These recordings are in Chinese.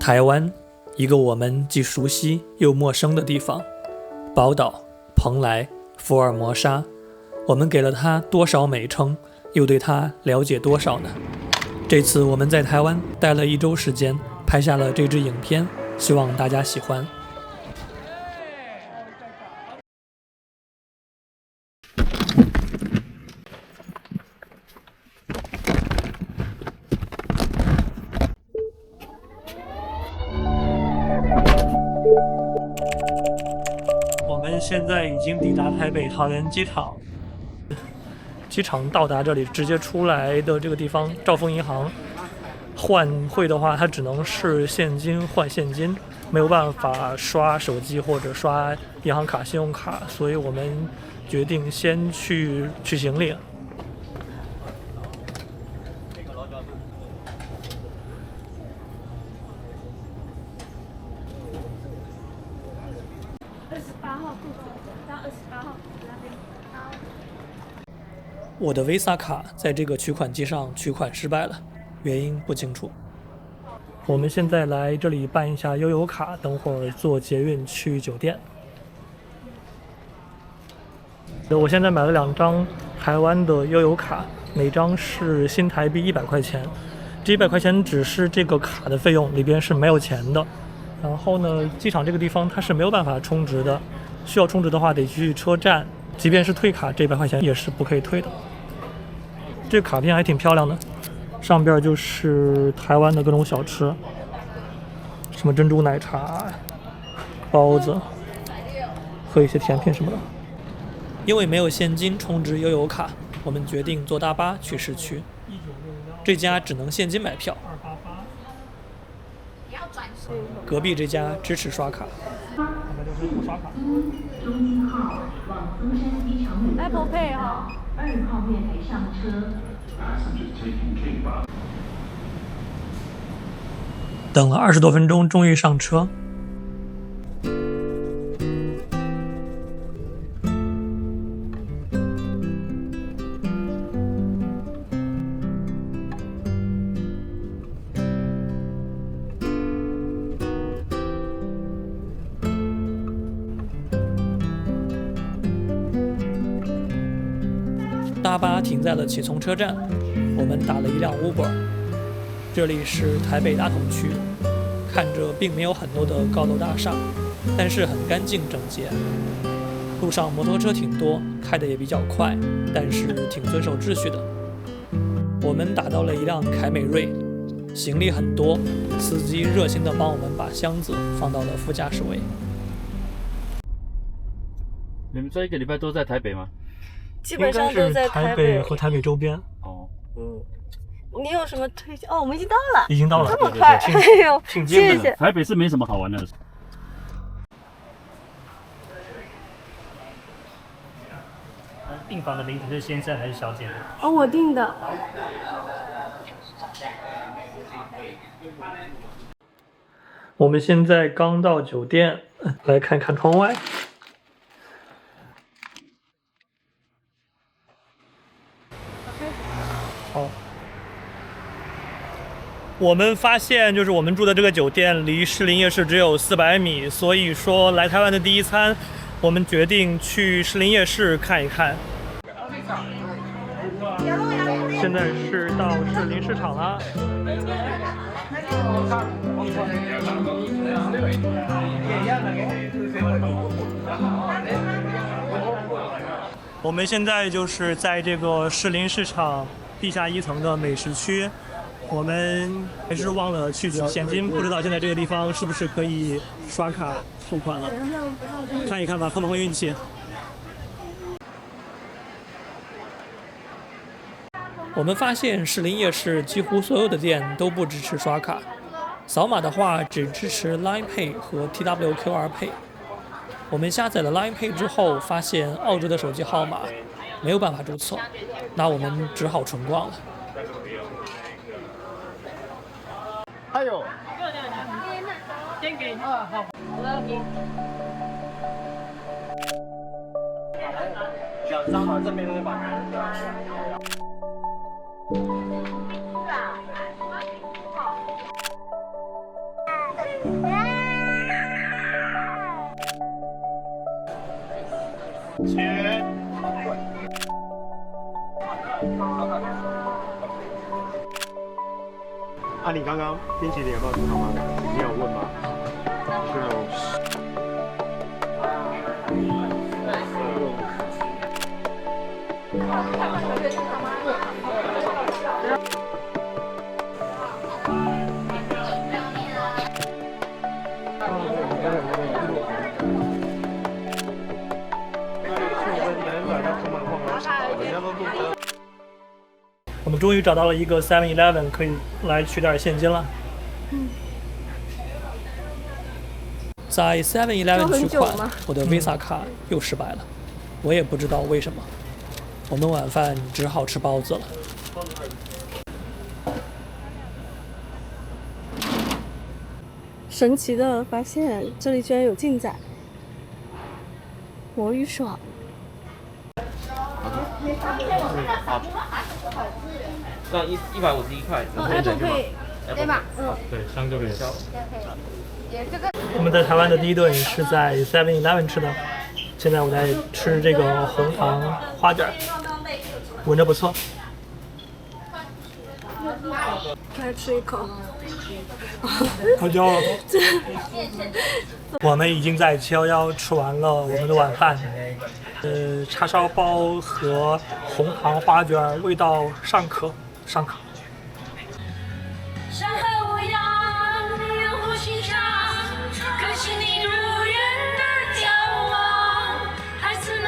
台湾，一个我们既熟悉又陌生的地方。宝岛、蓬莱、福尔摩沙，我们给了它多少美称，又对它了解多少呢？这次我们在台湾待了1周时间，拍下了这支影片，希望大家喜欢。我们现在已经抵达台北桃园机场。机场到达这里，直接出来的这个地方，兆丰银行换汇的话，它只能是现金换现金，没有办法刷手机或者刷银行卡、信用卡，所以我们决定先去取行李。我的 Visa 卡在这个取款机上取款失败了，原因不清楚。我们现在来这里办一下悠游卡，等会儿坐捷运去酒店。我现在买了2张台湾的悠游卡，每张是新台币100块钱。这100块钱只是这个卡的费用，里边是没有钱的。然后呢，机场这个地方它是没有办法充值的，需要充值的话得去车站，即便是退卡，这100块钱也是不可以退的。这个卡片还挺漂亮的，上边就是台湾的各种小吃，什么珍珠奶茶、包子和一些甜品什么的。因为没有现金充值悠游卡，我们决定坐大巴去市区。这家只能现金买票，隔壁这家支持刷卡。Apple Pay 哈2号月台上车。等了20多分钟，终于上车。大巴停在了启聪车站，我们打了一辆 Uber。这里是台北大同区，看着并没有很多的高楼大厦，但是很干净整洁。路上摩托车挺多，开得也比较快，但是挺遵守秩序的。我们打到了一辆凯美瑞，行李很多，司机热心地帮我们把箱子放到了副驾驶位。你们这1个礼拜都在台北吗？基本上都在台北和台北周边。哦，你有什么推荐？哦，我们已经到了，已经到了，这么快，哎呦，挺近的。谢谢。台北是没什么好玩的。订房的名字是先生还是小姐？哦，我订的。我们现在刚到酒店，来看看窗外。好，我们发现就是我们住的这个酒店离士林夜市只有400米，所以说来台湾的第一餐，我们决定去士林夜市看一看。现在是到士林市场了。我们现在就是在这个士林市场地下1层的美食区，我们还是忘了去取现金，不知道现在这个地方是不是可以刷卡付款了，看一看吧，碰碰运气。我们发现士林夜市几乎所有的店都不支持刷卡，扫码的话只支持 Line Pay 和 TWQR Pay。我们下载了 Line Pay 之后，发现澳洲的手机号码没有办法注册，那我们只好纯逛了。还有，先给你。好。2张嘛，这边会把。啊，你刚刚冰淇淋有没有吃好吗？你有问吗？是我们终于找到了一个 7-Eleven 可以来取点现金了。在 7-Eleven 取款，我的 Visa 卡又失败了，我也不知道为什么。我们晚饭只好吃包子了。神奇的发现，这里居然有竞仔，魔芋爽。这样151块，然后Apple Pay 对吧？对，香就可以。我们在台湾的第一顿是在 7-Eleven 吃的，现在我在吃这个红糖花卷，闻着不错。来吃一口。好焦了。我们已经在711吃完了我们的晚饭，叉烧包和红糖花卷味道尚可。山河无恙，烟火欣赏，可惜你如愿的眺望，孩子们。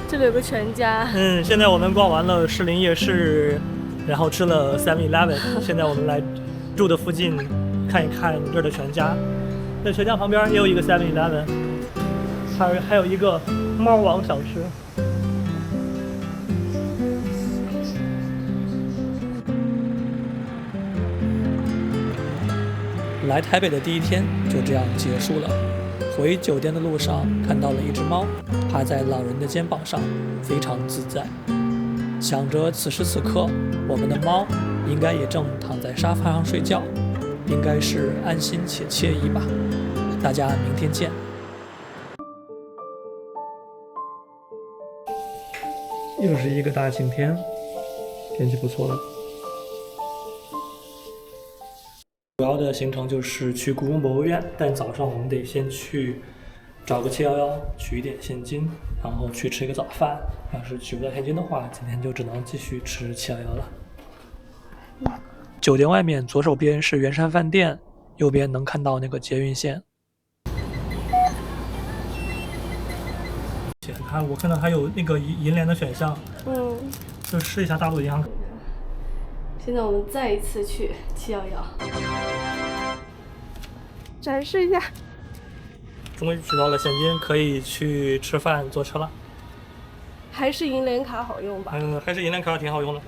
这里有个全家。现在我们逛完了士林夜市，然后吃了 7-Eleven， 现在我们来住的附近看一看这儿的全家。在全家旁边也有一个 7-Eleven， 还有一个猫王小吃。来台北的第一天就这样结束了。回酒店的路上看到了一只猫，趴在老人的肩膀上，非常自在。想着此时此刻，我们的猫应该也正躺在沙发上睡觉，应该是安心且惬意吧。大家明天见。又是一个大晴天，天气不错了。主要的行程就是去故宫博物院，但早上我们得先去找个711取一点现金，然后去吃一个早饭。要是取不到现金的话，今天就只能继续吃711了。酒店外面左手边是圆山饭店，右边能看到那个捷运线。我看到还有那个银联的选项，就试一下大陆银行。现在我们再一次去711，展示一下。终于取到了现金，可以去吃饭坐车了。还是银联卡好用吧？还是银联卡挺好用的。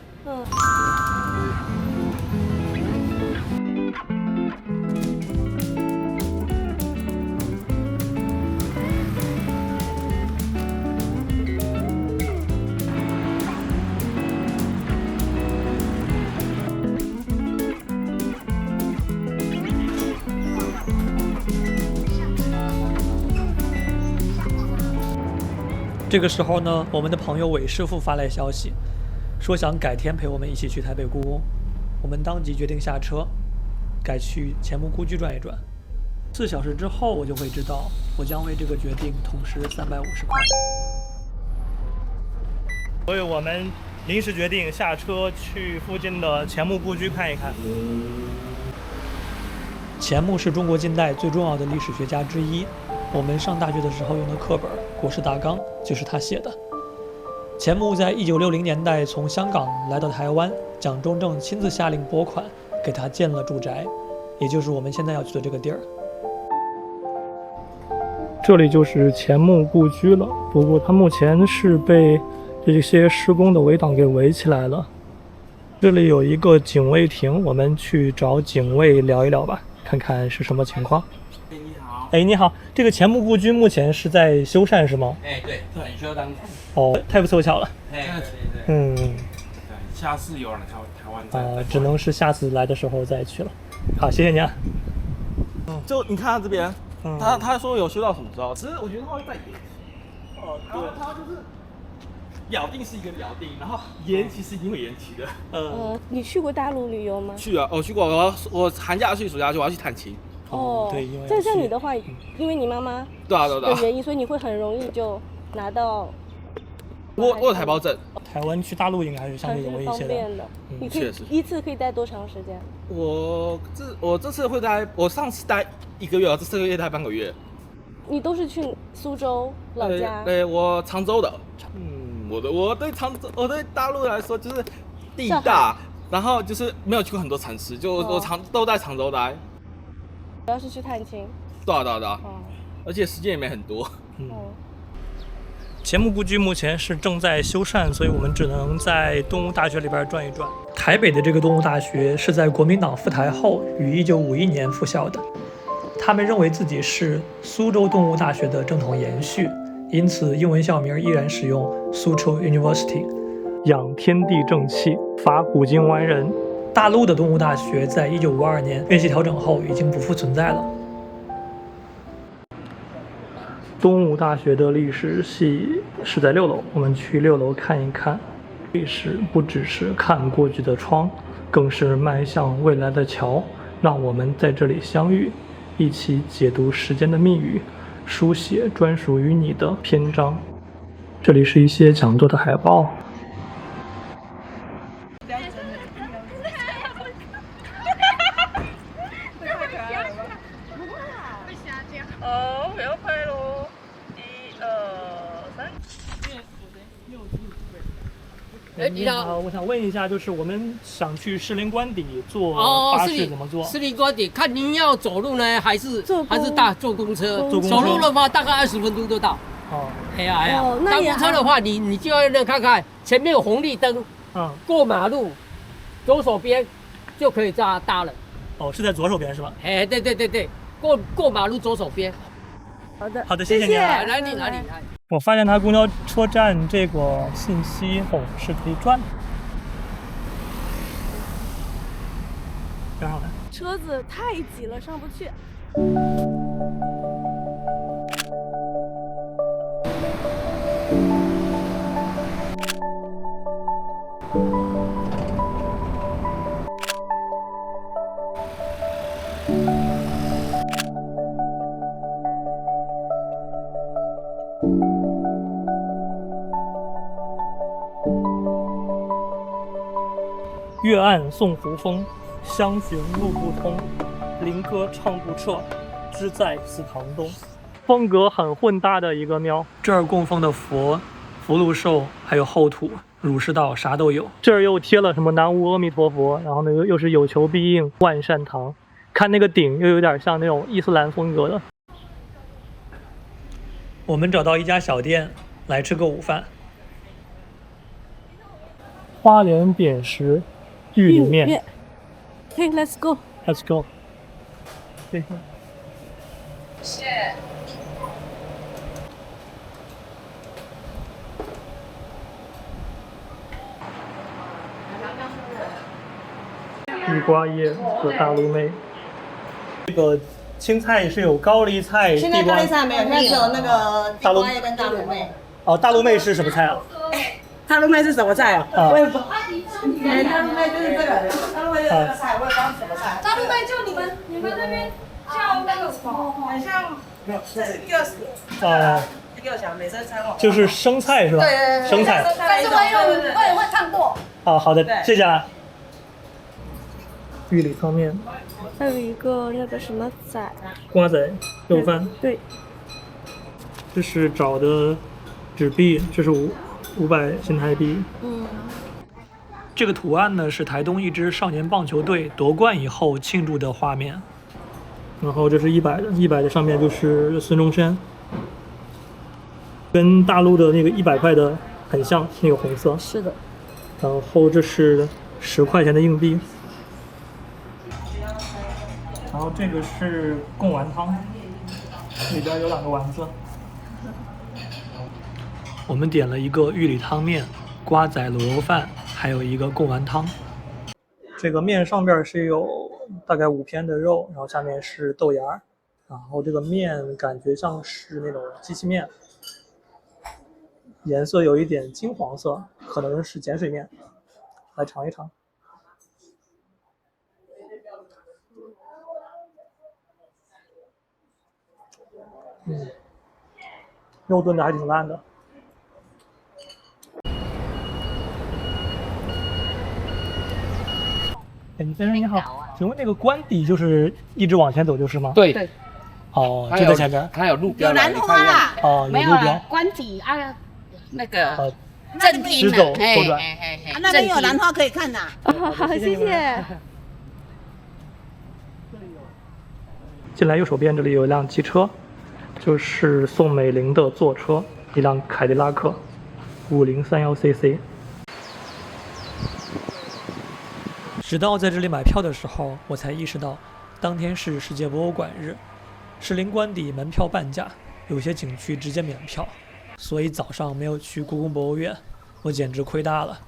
这个时候呢，我们的朋友韦师傅发来消息，说想改天陪我们一起去台北故宫。我们当即决定下车，改去钱穆故居转一转。4小时之后，我就会知道，我将为这个决定痛失350块。所以我们临时决定下车去附近的钱穆故居看一看。钱穆是中国近代最重要的历史学家之一。我们上大学的时候用的课本《国史大纲》就是他写的。钱穆在1960年代从香港来到台湾，蒋中正亲自下令拨款给他建了住宅，也就是我们现在要去的这个地儿。这里就是钱穆故居了，不过它目前是被这些施工的围挡给围起来了。这里有一个警卫亭，我们去找警卫聊一聊吧，看看是什么情况。哎，你好，这个钱穆故居目前是在修缮是吗？哎，对，很需要当。哦，太不凑巧了。哎，对。对，下次有了台湾再。只能是下次来的时候再去了。好，谢谢你啊。就你看他这边，他说有修到什么时候？其实我觉得他会再延。哦，对，它就是表定是一个表定，然后延期是一定会延期的。你去过大陆旅游吗？去啊，我去过，我寒假去，暑假去，我要去探亲。对，因为在这里的话，因为你妈妈对啊，的原因，所以你会很容易就拿到。我有台胞证。台湾去大陆应该还是相对容易一些方便的。你可以确实一次可以待多长时间？我这次会待，我上次待1个月，这次会待半个月。你都是去苏州老家？对，我常州的。我对大陆来说就是地大，然后就是没有去过很多城市，就我都在常州待。主要是去探亲。对啊。而且时间也没很多。节目估计目前是正在修缮，所以我们只能在动物大学里边转一转。台北的这个动物大学是在国民党复台后于1951年复校的，他们认为自己是苏州动物大学的正统延续，因此英文校名依然使用苏州 University， 养天地正气，伐古今完人。大陆的动物大学在1952年院系调整后已经不复存在了。东吴大学的历史系是在6楼，我们去6楼看一看。历史不只是看过去的窗，更是迈向未来的桥。让我们在这里相遇，一起解读时间的密语，书写专属于你的篇章。这里是一些讲座的海报。你好，我想问一下，就是我们想去士林官邸坐巴士怎么坐？士林官邸看您要走路呢，还是坐公车？坐公车走路的话，大概20分钟就到。哎呀，搭公车的话，你就要那看看前面有红绿灯，过马路，左手边就可以搭了。是在左手边是吧？哎，对，过马路左手边。好的，谢谢你啊。哪里。我发现它公交车站这个信息是可以转的。边上来。车子太挤了，上不去。月暗送胡风，相寻路不通。灵歌唱不彻，知在祠堂东。风格很混搭的一个庙。这儿供奉的佛、福禄寿还有后土、儒释道啥都有。这儿又贴了什么南无阿弥陀佛，然后呢又是有求必应、万善堂。看那个顶又有点像那种伊斯兰风格的。我们找到一家小店来吃个午饭。花莲扁食玉里面。Hey, let's go. Let's go. 谢谢。地瓜叶和大陆妹。这个青菜是有高丽菜、现在高丽菜没有，现在只有那个地瓜叶跟大陆妹。大陆妹是什么菜啊？大陆妹是什么菜啊？我也不。大陆妹就是这个，大陆妹就是这个菜，我也不知道是什么菜。大陆妹就你们那边叫那个什么？很像，这是第二十。第二小美生菜哦。就是生菜是吧？对，生菜。但是我也会唱过。好的，谢谢啊。玉里汤面。还有一个那个什么仔，瓜仔肉饭。对。这是找的纸币，这是500新台币。这个图案呢是台东一支少年棒球队夺冠以后庆祝的画面。然后这是100的上面就是孙中山，跟大陆的那个100块的很像，那个红色。是的。然后这是10块钱的硬币。然后这个是贡丸汤，里边有2个丸子。我们点了一个玉里汤面、瓜仔卤肉饭，还有一个贡丸汤。这个面上边是有大概5片的肉，然后下面是豆芽，然后这个面感觉像是那种机器面。颜色有一点金黄色，可能是碱水面。来尝一尝。肉炖的还挺烂的。先生你好，请问那个官邸就是一直往前走就是吗？对。哦，就在前边。它有路标。有兰花啦。哦，有路标。官邸啊，那个正厅直走左转。那边有兰花可以看呐。好，谢谢。进来右手边这里有一辆机车，就是宋美龄的座车，一辆凯迪拉克5031cc。直到在这里买票的时候，我才意识到，当天是世界博物馆日，士林官邸门票半价，有些景区直接免票，所以早上没有去故宫博物院，我简直亏大了。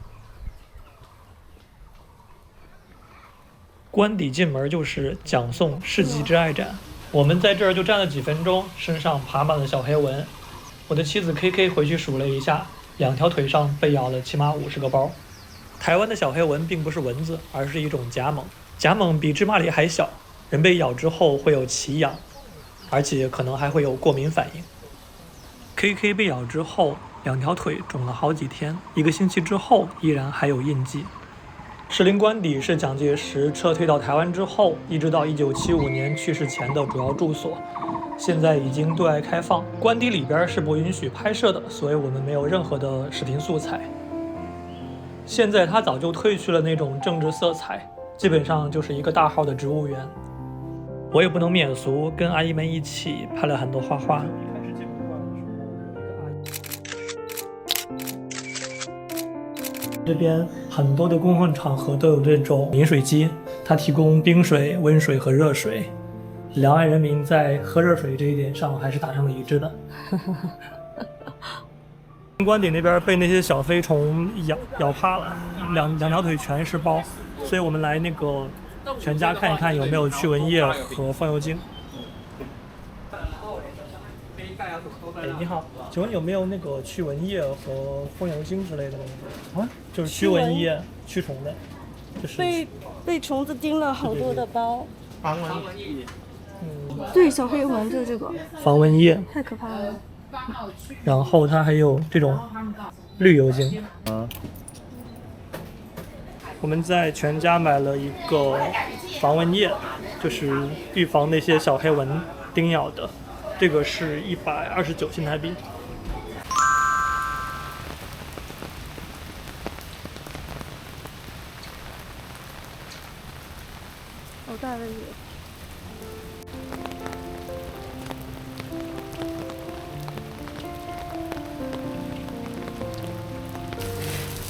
官邸进门就是蒋宋世纪之爱展，我们在这儿就站了几分钟，身上爬满了小黑纹。我的妻子 KK 回去数了一下，2条腿上被咬了起码50个包。台湾的小黑纹并不是蚊子，而是一种甲猛，甲猛比芝麻梨还小，人被咬之后会有奇痒，而且可能还会有过敏反应。KK 被咬之后，2条腿肿了好几天，1个星期之后依然还有印记。士林官邸是蒋介石撤退到台湾之后，一直到1975年去世前的主要住所，现在已经对外开放。官邸里边是不允许拍摄的，所以我们没有任何的视频素材。现在他早就褪去了那种政治色彩，基本上就是一个大号的植物园。我也不能免俗，跟阿姨们一起拍了很多花花。这边很多的公共场合都有这种饮水机，它提供冰水、温水和热水。两岸人民在喝热水这一点上还是达成了一致的。官邸那边被那些小飞虫咬怕了，两条腿全是包，所以我们来那个全家看一看有没有驱蚊液和风油精。哎，你好，请问有没有那个驱蚊液和风油精之类的东西？啊，就是驱蚊液、驱虫的，就是被虫子叮了好多的包。防蚊液。对，小黑蚊就是这个。防蚊液。太可怕了。然后它还有这种绿油精。我们在全家买了一个防蚊液，就是预防那些小黑蚊叮咬的。这个是129新台币。好大的雨。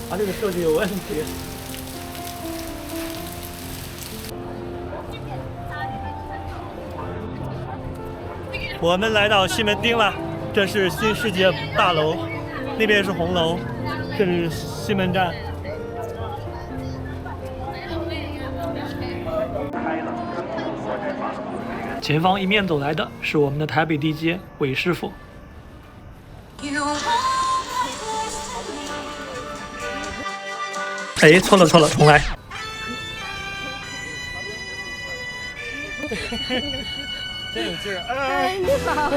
它这个设计有问题。我们来到西门町了，这是新世界大楼，那边是红楼，这是西门站。前方迎面走来的是我们的台北地接韦师傅。哎，错了，重来。真有劲儿！哎，你好。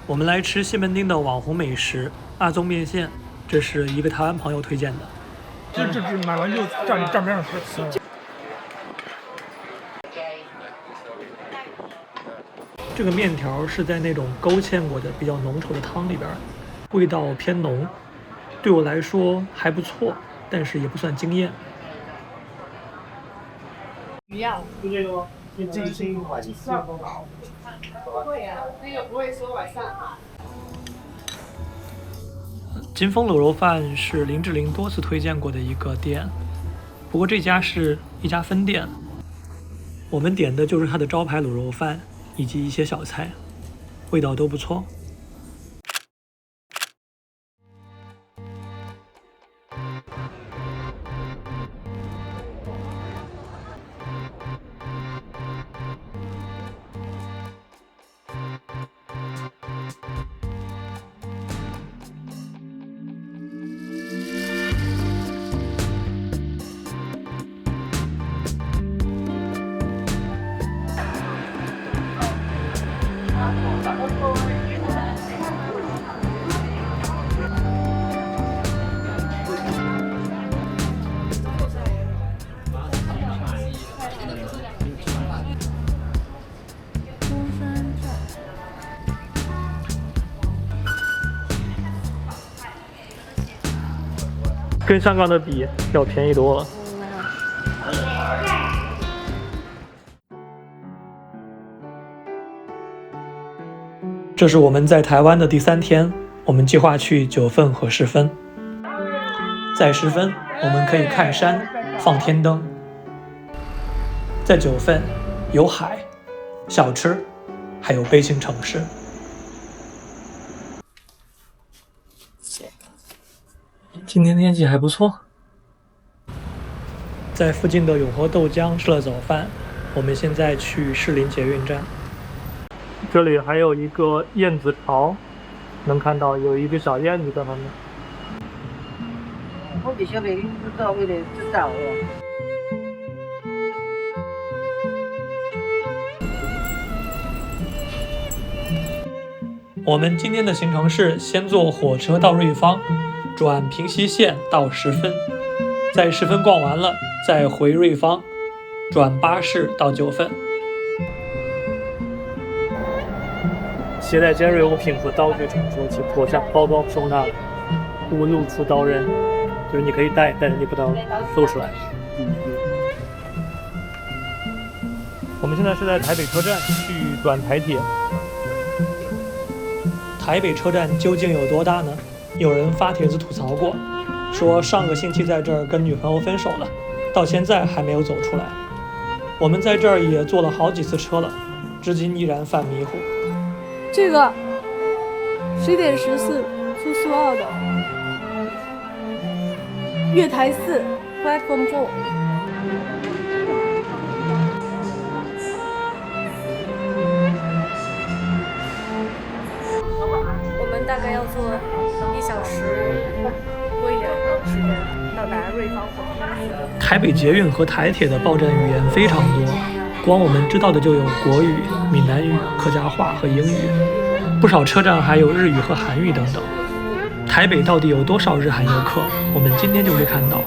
我们来吃西门町的网红美食阿宗面线，这是一个台湾朋友推荐的。这买完就站边上吃。这个面条是在那种勾芡过的比较浓稠的汤里边，味道偏浓，对我来说还不错，但是也不算惊艳。鱼要就这个吗？金星晚上不会啊，那个不会说晚上。金丰卤肉饭是林志玲多次推荐过的一个店，不过这家是一家分店。我们点的就是它的招牌卤肉饭以及一些小菜，味道都不错。跟香港的比要便宜多了。这是我们在台湾的第3天，我们计划去九份和十分。在十分，我们可以看山、放天灯；在九份，有海、小吃，还有悲情城市。今天天气还不错。在附近的永和豆浆吃了早饭，我们现在去士林捷运站。这里还有一个燕子巢，能看到有一个小燕子在旁边。我比较没知道为了知道哦。我们今天的行程是先坐火车到瑞芳，转平溪线到十分，在十分逛完了，再回瑞芳，转巴士到九份。携带尖锐物品和刀具乘坐，请脱下包包收纳，勿露出刀刃。就是你可以带，但是你不能露出来。我们现在是在台北车站去转台铁。台北车站究竟有多大呢？有人发帖子吐槽过，说上个星期在这儿跟女朋友分手了，到现在还没有走出来。我们在这儿也坐了好几次车了，至今依然犯迷糊。这个11点14出苏澳的月台4 Platform 4。我们大概要坐1小时多一点的时间到达瑞芳火车站。台北捷运和台铁的报站语言非常多，光我们知道的就有国语、闽南语、客家话和英语，不少车站还有日语和韩语等等。台北到底有多少日韩游客？我们今天就会看到。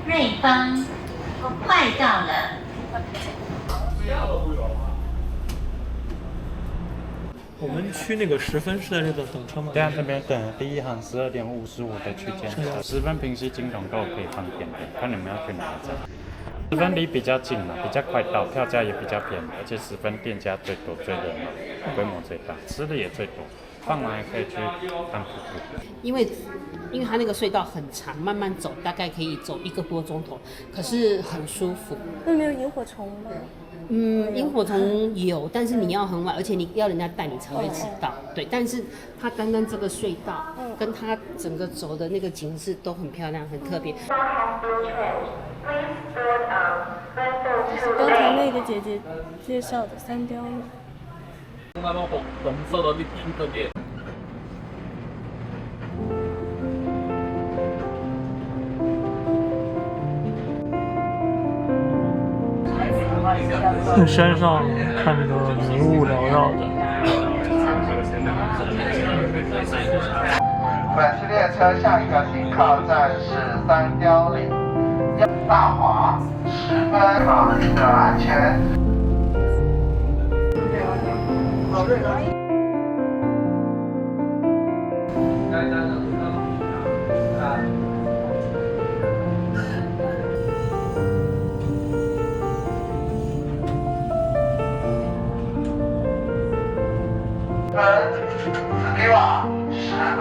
瑞芳，快到了。我们去那个十分是在这等车吗？在这边等第一行12点55的区间，10分平溪金融都可以放点的，看你们要去哪一站。10分离比较近嘛，比较快到，票价也比较便宜，而且10分店家最多、最热闹，规模最大，吃的也最多。放完还可以去看瀑布。因为它那个隧道很长，慢慢走大概可以走1个多钟头，可是很舒服。那没有萤火虫吗？萤火虫有，但是你要很晚，而且你要人家带你才会知道。对，但是它单单这个隧道，跟它整个走的那个景色都很漂亮，很特别。刚才那个姐姐介绍的三雕路。那种红色的立体的店。山上看着迷雾缭绕的。本次列车下一个停靠站是三貂岭、大华，10分，考虑的安全。子弟瓦10分。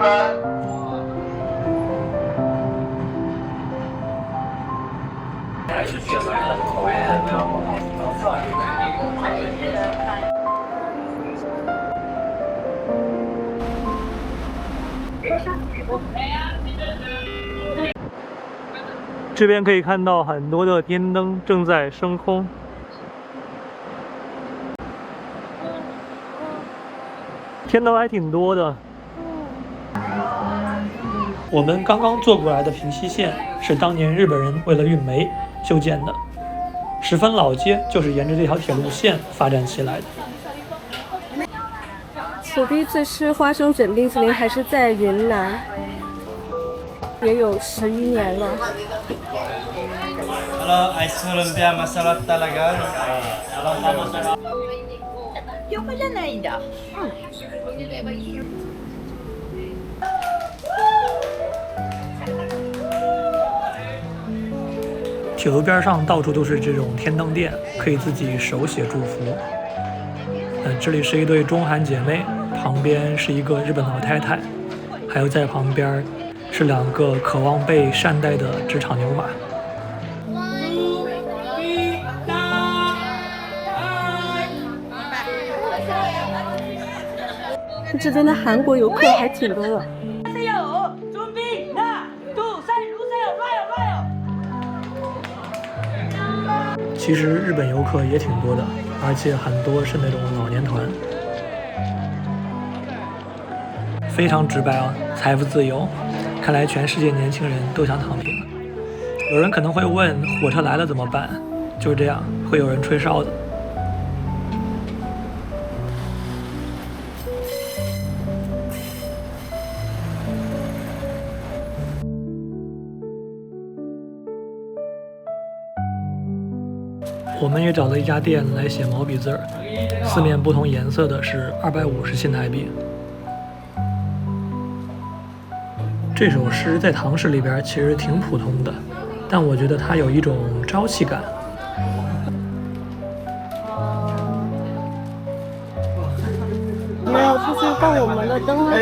这边可以看到很多的天灯正在升空。天灯还挺多的。我们刚刚坐过来的平西线是当年日本人为了运煤修建的，十分老街就是沿着这条铁路线发展起来的。我第一次吃花生卷冰淇淋还是在云南，也有11年了。Kalau ice lumpia masalah talaga. 横じゃないんだ。铁路边上到处都是这种天灯店，可以自己手写祝福。这里是一对中韩姐妹，旁边是一个日本老太太，还有在旁边是2个渴望被善待的职场牛马。这边的韩国游客还挺多的。其实日本游客也挺多的，而且很多是那种老年团。非常直白啊，财富自由，看来全世界年轻人都想躺平。有人可能会问，火车来了怎么办？就是这样，会有人吹哨子。我们也找了一家店来写毛笔字儿，4面不同颜色的是250新台币。这首诗在唐诗里边其实挺普通的，但我觉得它有一种朝气感。没有出去放我们的灯了。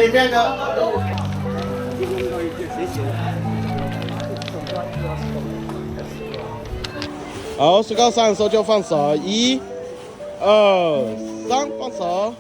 好，数到3的时候就放手，1、2、3，放手。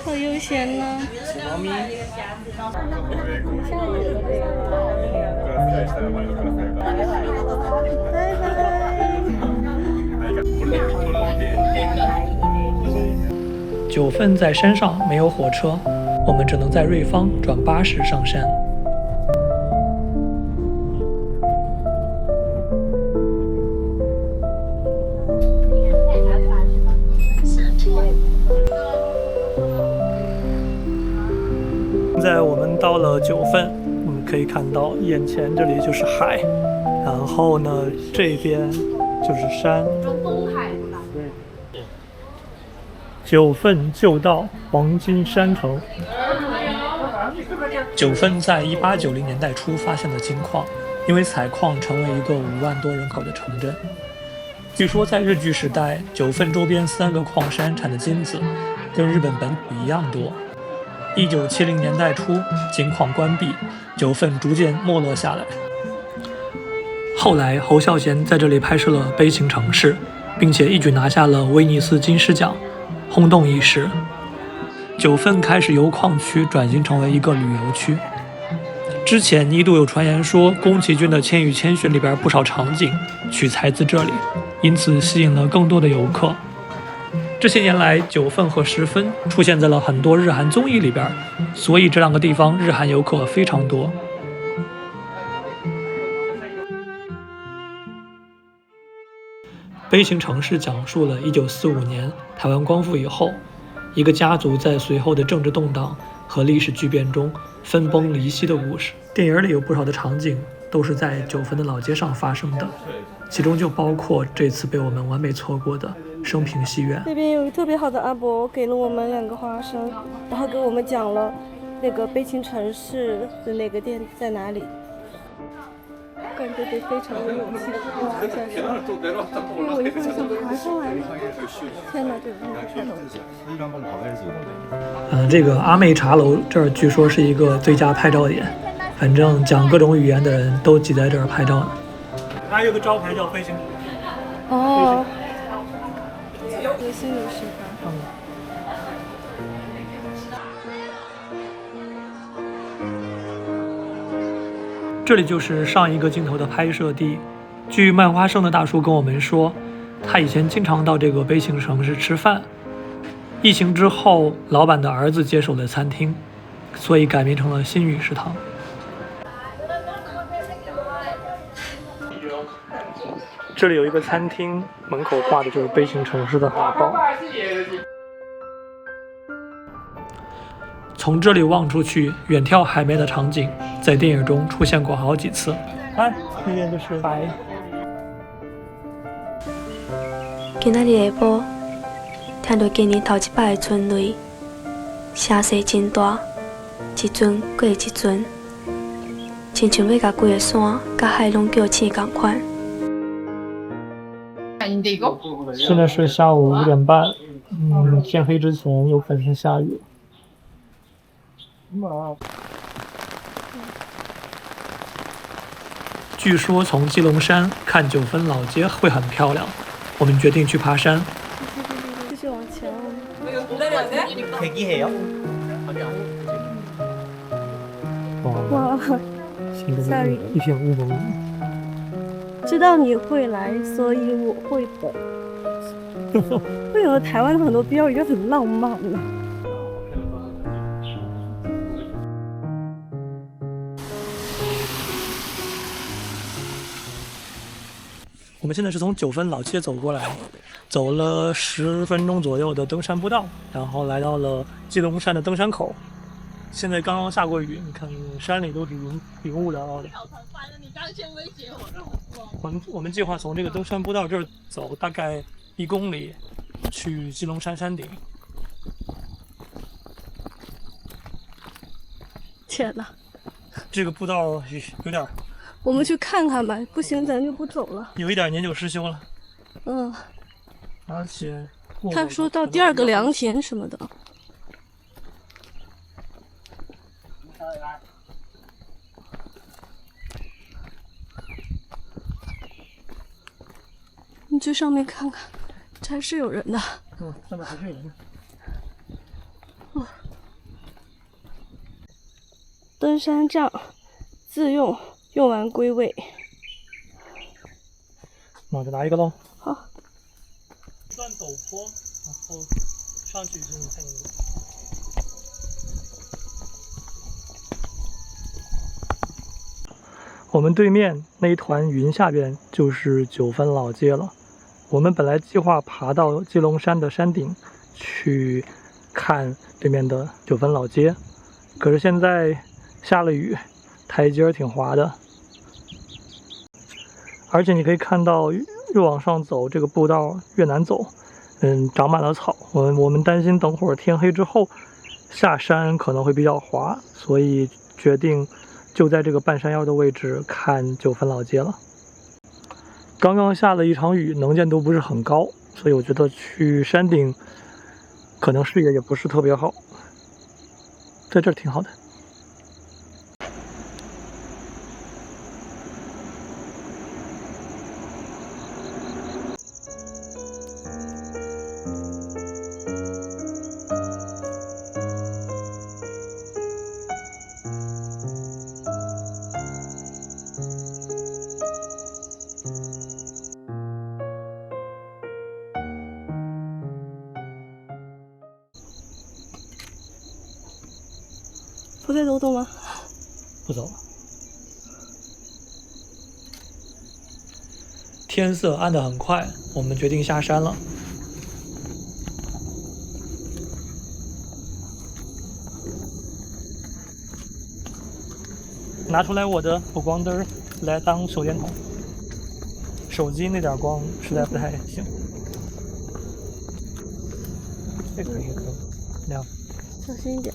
好悠闲呢。猫咪。9份在山上没有火车，我们只能在瑞芳转巴士上山。现在我们到了9份，我们可以看到眼前这里就是海，然后呢这边就是山。东海对。9份就到黄金山城。9份在1890年代初发现了金矿，因为采矿成为一个5万多人口的城镇。据说在日据时代，9份周边3个矿山产的金子跟日本本土一样多。1970年代初，金矿关闭，9份逐渐没落下来。后来，侯孝贤在这里拍摄了《悲情城市》，并且一举拿下了威尼斯金狮奖，轰动一时。9份开始由矿区转型成为一个旅游区。之前一度有传言说，宫崎骏的《千与千寻》里边不少场景取材自这里，因此吸引了更多的游客。这些年来，9份和10分出现在了很多日韩综艺里边，所以这2个地方日韩游客非常多。悲情城市讲述了1945年台湾光复以后，一个家族在随后的政治动荡和历史巨变中分崩离析的故事。电影里有不少的场景都是在9份的老街上发生的，其中就包括这次被我们完美错过的升平戏院。那边有一个特别好的阿伯，给了我们2个花生，然后给我们讲了那个悲情城市的那个店在哪里。感觉得非常有勇气爬下去，因为我一直想爬上来。天哪，这个路太陡了。这个阿妹茶楼这儿据说是一个最佳拍照点，反正讲各种语言的人都挤在这儿拍照呢。还有个招牌叫飞行。哦。这个心理示范。这里就是上一个镜头的拍摄地。据卖花生的大叔跟我们说，他以前经常到这个悲情城市吃饭。疫情之后，老板的儿子接手了餐厅，所以改名成了新宇食堂。这里有一个餐厅，门口挂的就是悲情城市的海报。从这里望出去，远眺海面的场景在电影中出现过好几次。哎，那边就是白。今仔日下晡，听到今年头一摆的春雷，声势真大，一阵过一阵，亲像要甲规个山、甲海拢叫醒同款。现在是下午5点半，天黑之前有可能下雨。据说从基隆山看9分老街会很漂亮，我们决定去爬山。继续往前。哇，下雨，一片雾蒙蒙。知道你会来，所以我会等。为什么台湾的很多标语就很浪漫呢？我们现在是从9分老街走过来，走了10分钟左右的登山步道，然后来到了基隆山的登山口。现在刚刚下过雨，你看山里都是云雾缭绕的。我们计划从这个登山步道这儿走大概1公里，去基隆山山顶。天哪，这个步道有点……我们去看看吧，不行咱就不走了。有一点年久失修了。而且他说到第2个良田什么的。你去上面看看，这还是有人的。上面还是有人。登山杖，自用，用完归位。那我就拿一个喽。好。一段陡坡，然后上去就是看一个。我们对面那一团云下边就是9分老街了。我们本来计划爬到基隆山的山顶去看对面的9分老街，可是现在下了雨，台阶挺滑的，而且你可以看到越往上走，这个步道越难走，长满了草。我们担心等会儿天黑之后下山可能会比较滑，所以决定就在这个半山腰的位置看9分老街了。刚刚下了一场雨，能见度不是很高，所以我觉得去山顶可能视野也不是特别好，在这儿挺好的。不再走动吗？不走了。天色暗得很快，我们决定下山了。拿出来我的补光灯来当手电筒，手机那点光实在不太行。这个也可以亮，小心一点。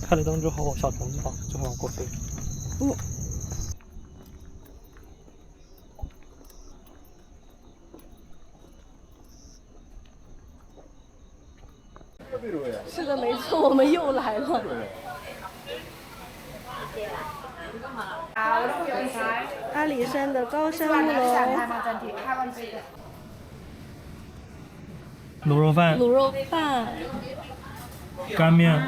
开了灯之后，小虫子就会往过飞。是的，没错，我们又来了。阿里山的高山木楼。卤肉饭。卤肉饭。干面。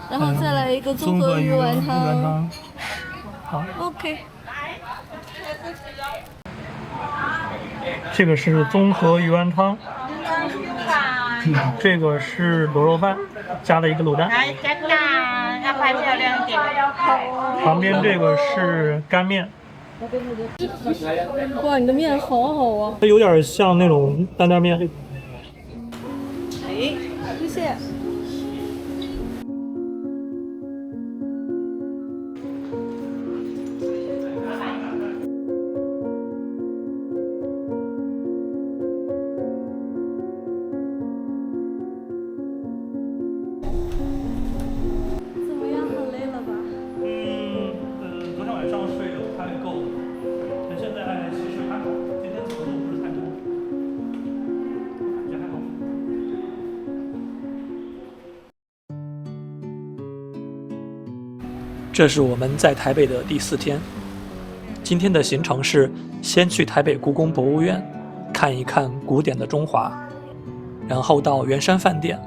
然后再来一个综合鱼丸汤。好。OK。这个是综合鱼丸汤。这个是卤肉饭，加了一个卤蛋。要拍漂亮点。旁边这个是干面。哇，你的面好好啊！它有点像那种担担面。谢谢。昨天晚上睡得不太够，但现在其实还好，今天走路不是太多，感觉还好。这是我们在台北的第4天，今天的行程是先去台北故宫博物院看一看古典的中华，然后到圆山饭店。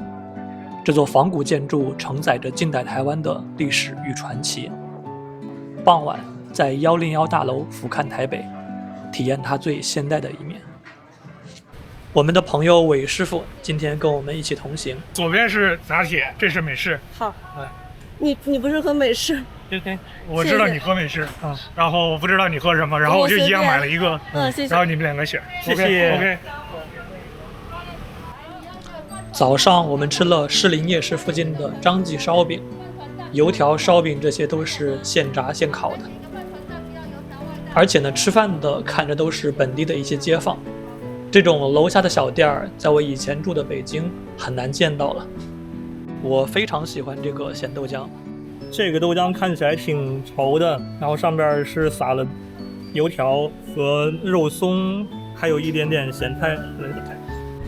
这座仿古建筑承载着近代台湾的历史与传奇。傍晚，在101大楼俯瞰台北，体验它最现代的一面。我们的朋友韦师傅今天跟我们一起同行。左边是拿铁，这是美式。好，你不是喝美式？对，我知道你喝美式啊，然后我不知道你喝什么，然后我就一样买了一个，谢谢。然后你们两个选，谢谢。OK。早上我们吃了士林夜市附近的张记烧饼、油条、烧饼，这些都是现炸现烤的。而且呢，吃饭的看着都是本地的一些街坊。这种楼下的小店儿，在我以前住的北京很难见到了。我非常喜欢这个咸豆浆，这个豆浆看起来挺稠的，然后上边是撒了油条和肉松，还有一点点咸菜。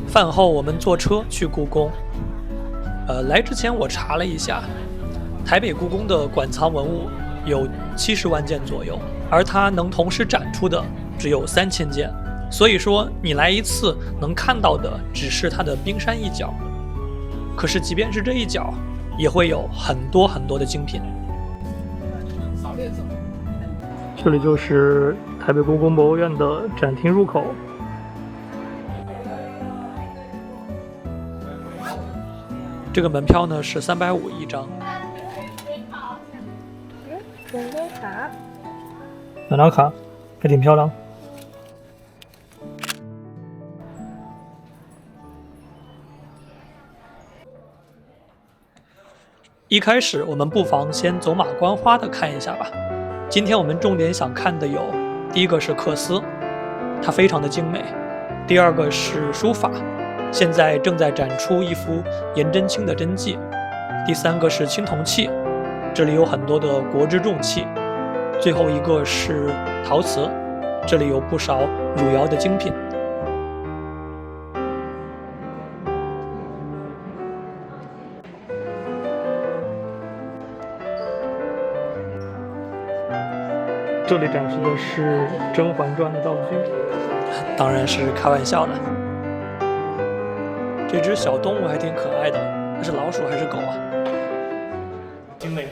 饭后我们坐车去故宫。来之前我查了一下，台北故宫的馆藏文物有70万件左右，而它能同时展出的只有3000件。所以说你来一次能看到的只是它的冰山一角。可是即便是这一角，也会有很多很多的精品。这里就是台北故宫博物院的展厅入口。这个门票呢是350一张。点张卡。2张卡，还挺漂亮。一开始我们不妨先走马观花的看一下吧。今天我们重点想看的有，第一个是缂丝，它非常的精美；第二个是书法，现在正在展出一幅颜真卿的真迹；第三个是青铜器，这里有很多的国之重器；最后一个是陶瓷，这里有不少汝窑的精品。这里展示的是《甄嬛传》的道具，当然是开玩笑的。这只小动物还挺可爱的，它是老鼠还是狗啊？精美。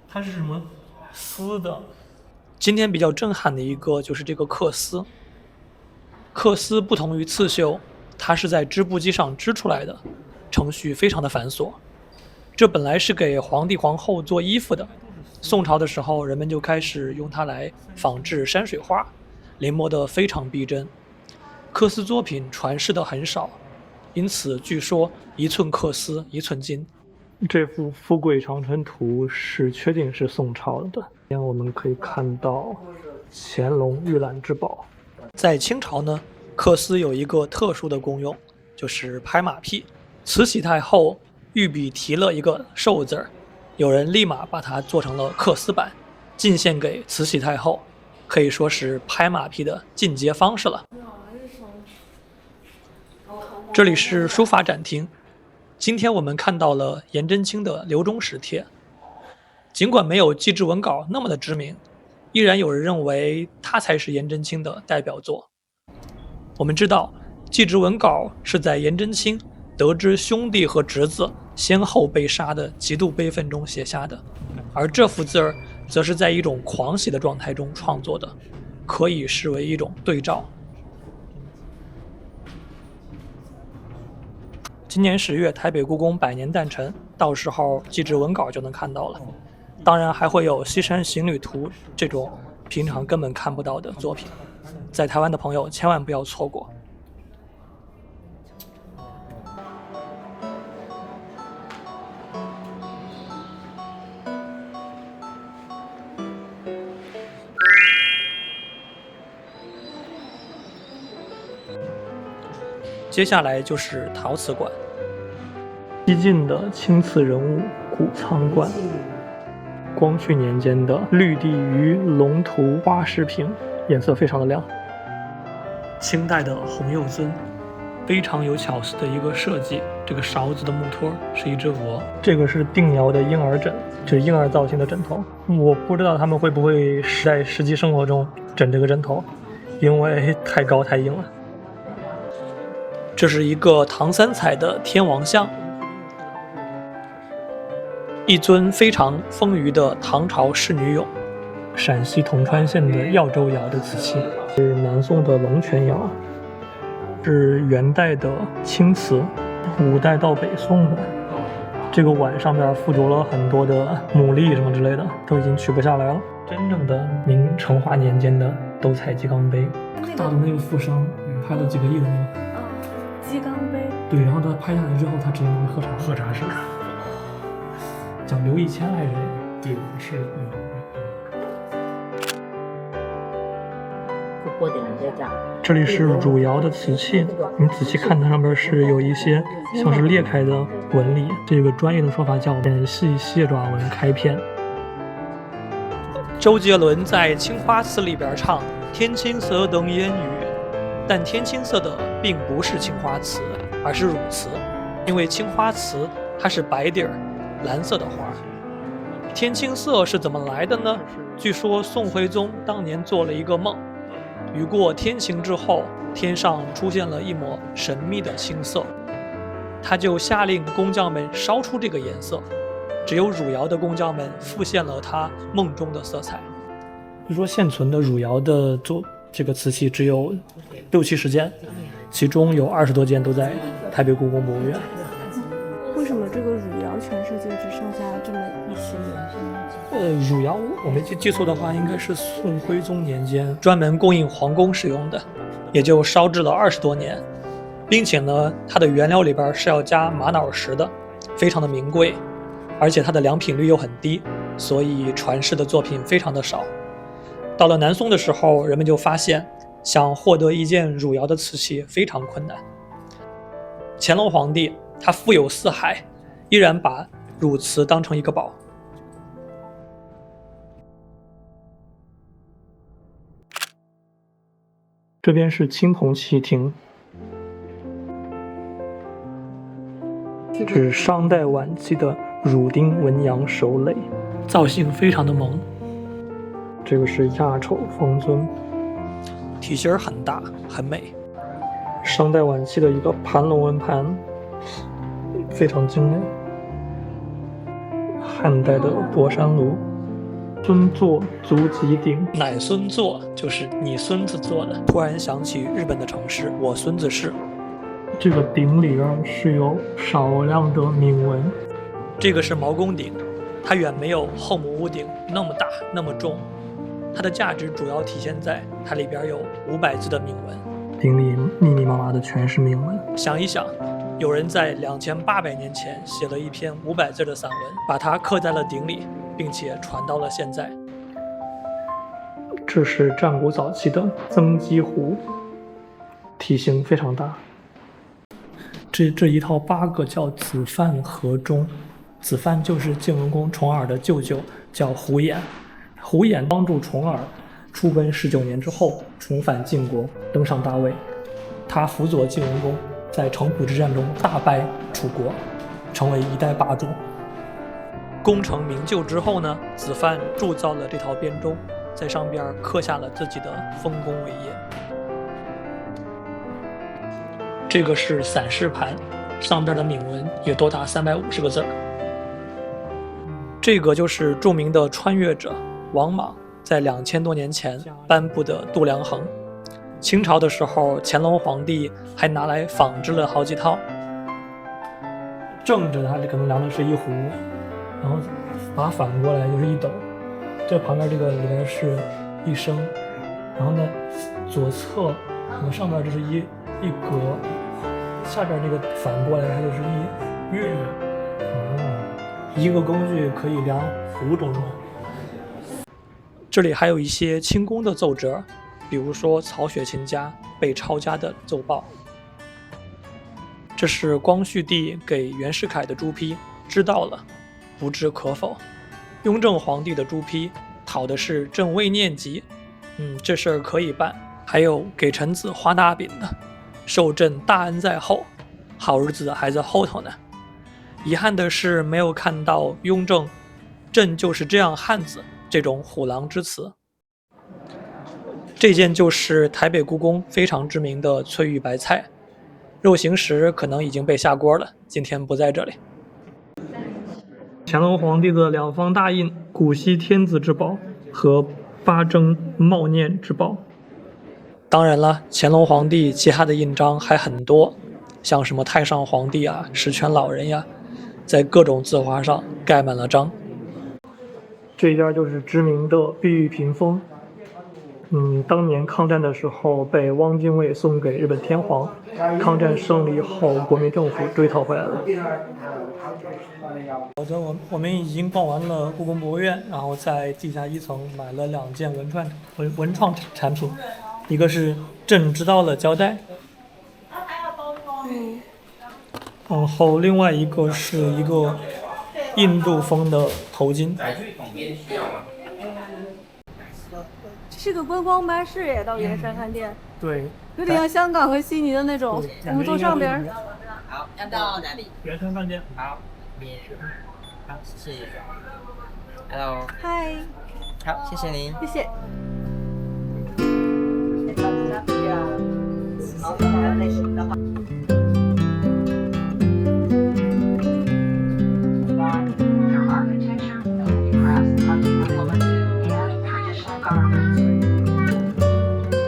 它是什么丝的？今天比较震撼的一个就是这个缂丝。缂丝不同于刺绣，它是在织布机上织出来的，程序非常的繁琐。这本来是给皇帝皇后做衣服的，宋朝的时候人们就开始用它来仿制山水画，临摹得非常逼真。缂丝作品传世的很少，因此据说一寸缂丝一寸金。这幅《富贵长春图》是确定是宋朝的。这边我们可以看到乾隆御览之宝。在清朝呢，缂丝有一个特殊的功用，就是拍马屁。慈禧太后御笔提了一个寿字儿，有人立马把它做成了缂丝版，进献给慈禧太后，可以说是拍马屁的进阶方式了。这里是书法展厅，今天我们看到了颜真卿的留中石帖，尽管没有《祭侄文稿》那么的知名，依然有人认为它才是颜真卿的代表作。我们知道，《祭侄文稿》是在颜真卿得知兄弟和侄子先后被杀的极度悲愤中写下的，而这幅字儿则是在一种狂喜的状态中创作的，可以视为一种对照。今年10月，台北故宫100年诞辰，到时候《祭侄文稿》就能看到了。当然还会有《西山行旅图》这种平常根本看不到的作品，在台湾的朋友千万不要错过。接下来就是陶瓷馆，西晋的青瓷人物古仓观，光绪年间的绿地鱼龙图花饰品，颜色非常的亮。清代的洪佑尊，非常有巧思的一个设计，这个勺子的木托是一只鹅，这个是定窑的婴儿枕，就是婴儿造型的枕头。我不知道他们会不会在实际生活中枕这个枕头，因为太高太硬了。这是一个唐三彩的天王像，一尊非常丰腴的唐朝仕女俑，陕西铜川县的耀州窑的瓷器，是南宋的龙泉窑，是元代的青瓷，5代到北宋的。这个碗上面附着了很多的牡蛎什么之类的，都已经取不下来了。真正的明成化年间的斗彩鸡缸杯，大的那个富商拍了几个亿的那个。鸡缸杯，对，然后他拍下来之后，他直接拿来喝茶吃，叫刘义谦还是谁？对，是。这里是汝窑的瓷器，你仔细看，它上边是有一些像是裂开的纹理，这个专业的说法叫扁细蟹爪纹开片。周杰伦在《青花瓷》里边唱“天青色等烟雨”。但天青色的并不是青花瓷，而是汝瓷，因为青花瓷它是白底儿，蓝色的花。天青色是怎么来的呢？据说宋徽宗当年做了一个梦，雨过天晴之后，天上出现了一抹神秘的青色，他就下令工匠们烧出这个颜色，只有汝窑的工匠们复现了他梦中的色彩。据说现存的汝窑的这个瓷器只有6-70件，其中有20多件都在台北故宫博物院。为什么这个汝窑全世界只剩下这么一些年？汝窑我没记错的话，应该是宋徽宗年间专门供应皇宫使用的，也就烧制了20多年，并且呢，它的原料里边是要加玛瑙石的，非常的名贵，而且它的良品率又很低，所以传世的作品非常的少。到了南宋的时候，人们就发现想获得一件汝窑的瓷器非常困难。乾隆皇帝他富有四海，依然把汝瓷当成一个宝。这边是青铜器厅，这是商代晚期的汝丁文阳手垒，造型非常的萌。这个是亚丑方尊，体型很大很美，商代晚期的一个盘龙纹盘，非常精美。汉代的博山炉，孙座足吉鼎，乃孙座就是你孙子做的。突然想起日本的城市我孙子市。这个鼎里边是有少量的铭文。这个是毛公鼎，它远没有后母屋鼎那么大那么重，它的价值主要体现在它里边有500字的铭文。鼎里密密麻麻的全是铭文。想一想，有人在2800年前写了一篇500字的散文，把它刻在了鼎里，并且传到了现在。这是战国早期的曾姬壶，体型非常大。这一套8个叫子范和钟，子范就是晋文公重耳的舅舅，叫胡衍。胡衍帮助重耳出奔19年之后，重返晋国，登上大位。他辅佐晋文公在城濮之战中大败楚国，成为一代霸主。功成名就之后呢，子范铸造了这套编钟，在上边刻下了自己的丰功伟业。这个是散氏盘，上边的铭文也多达350个字。这个就是著名的穿越者王莽在2000多年前颁布的度量衡。清朝的时候，乾隆皇帝还拿来仿制了好几套。正着它可能量的是1斛，然后把它反过来就是1斗。这旁边这个里面是1升，然后呢，左侧上面这是一格，下边这个反过来它就是1韵。一个工具可以量5种钟。这里还有一些清宫的奏折，比如说曹雪芹家、被抄家的奏报。这是光绪帝给袁世凯的朱批，知道了，不置可否。雍正皇帝的朱批讨的是正位念疾，这事儿可以办。还有给臣子画大饼的，受朕大恩在后，好日子还在后头呢。遗憾的是没有看到雍正朕就是这样汉子这种虎狼之词。这件就是台北故宫非常知名的翠玉白菜，肉形石可能已经被下锅了，今天不在这里。乾隆皇帝的2方大印，古稀天子之宝和八征茂念之宝。当然了，乾隆皇帝其他的印章还很多，像什么太上皇帝啊、十全老人呀，在各种字花上盖满了章。这一件就是知名的碧玉屏风，当年抗战的时候被汪精卫送给日本天皇，抗战胜利后国民政府追讨回来了。好的，我们已经逛完了故宫博物院，然后在地下1层买了2件文创产品，一个是朕知道了胶带，然后另外一个是一个印度风的头巾。是个观光巴士耶，到圆山饭店。对，有点像香港和悉尼的那种。我们坐上边。好，要到哪里？圆山饭店。好，好，谢谢。Hello。嗨。好，谢谢您。谢谢。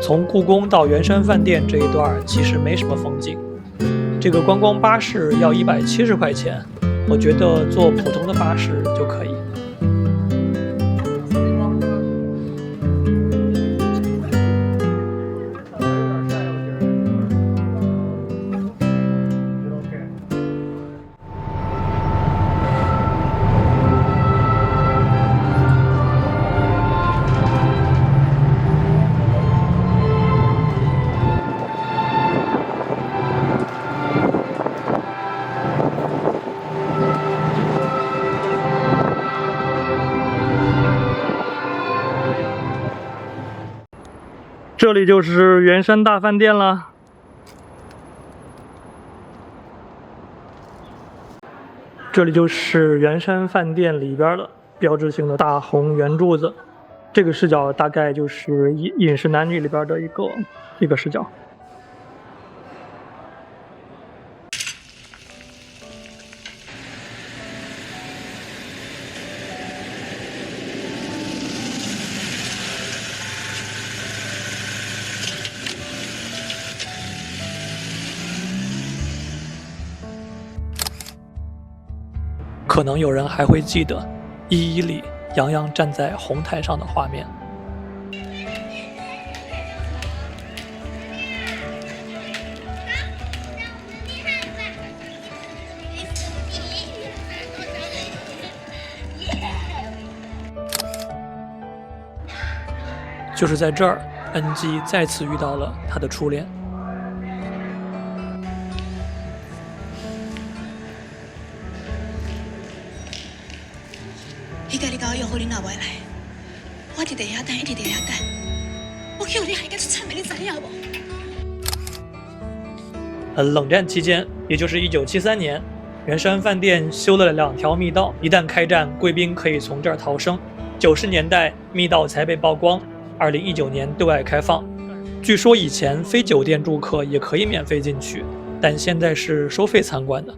从故宫到圆山饭店这一段其实没什么风景，这个观光巴士要170块钱，我觉得坐普通的巴士就可以。这里就是圆山大饭店了。这里就是圆山饭店里边的标志性的大红圆柱子，这个视角大概就是《饮食男女》里边的一个视角。可能有人还会记得111里杨洋站在红毯上的画面。就是在这儿，恩基再次遇到了他的初恋。你家己甲我约好，你哪袂来？我伫地下等，一直地下等。我叫你还该出惨的，你知影无？冷战期间，也就是1973年，圆山饭店修了2条密道，一旦开战，贵宾可以从这儿逃生。90年代，密道才被曝光，2019年对外开放。据说以前非酒店住客也可以免费进去，但现在是收费参观的。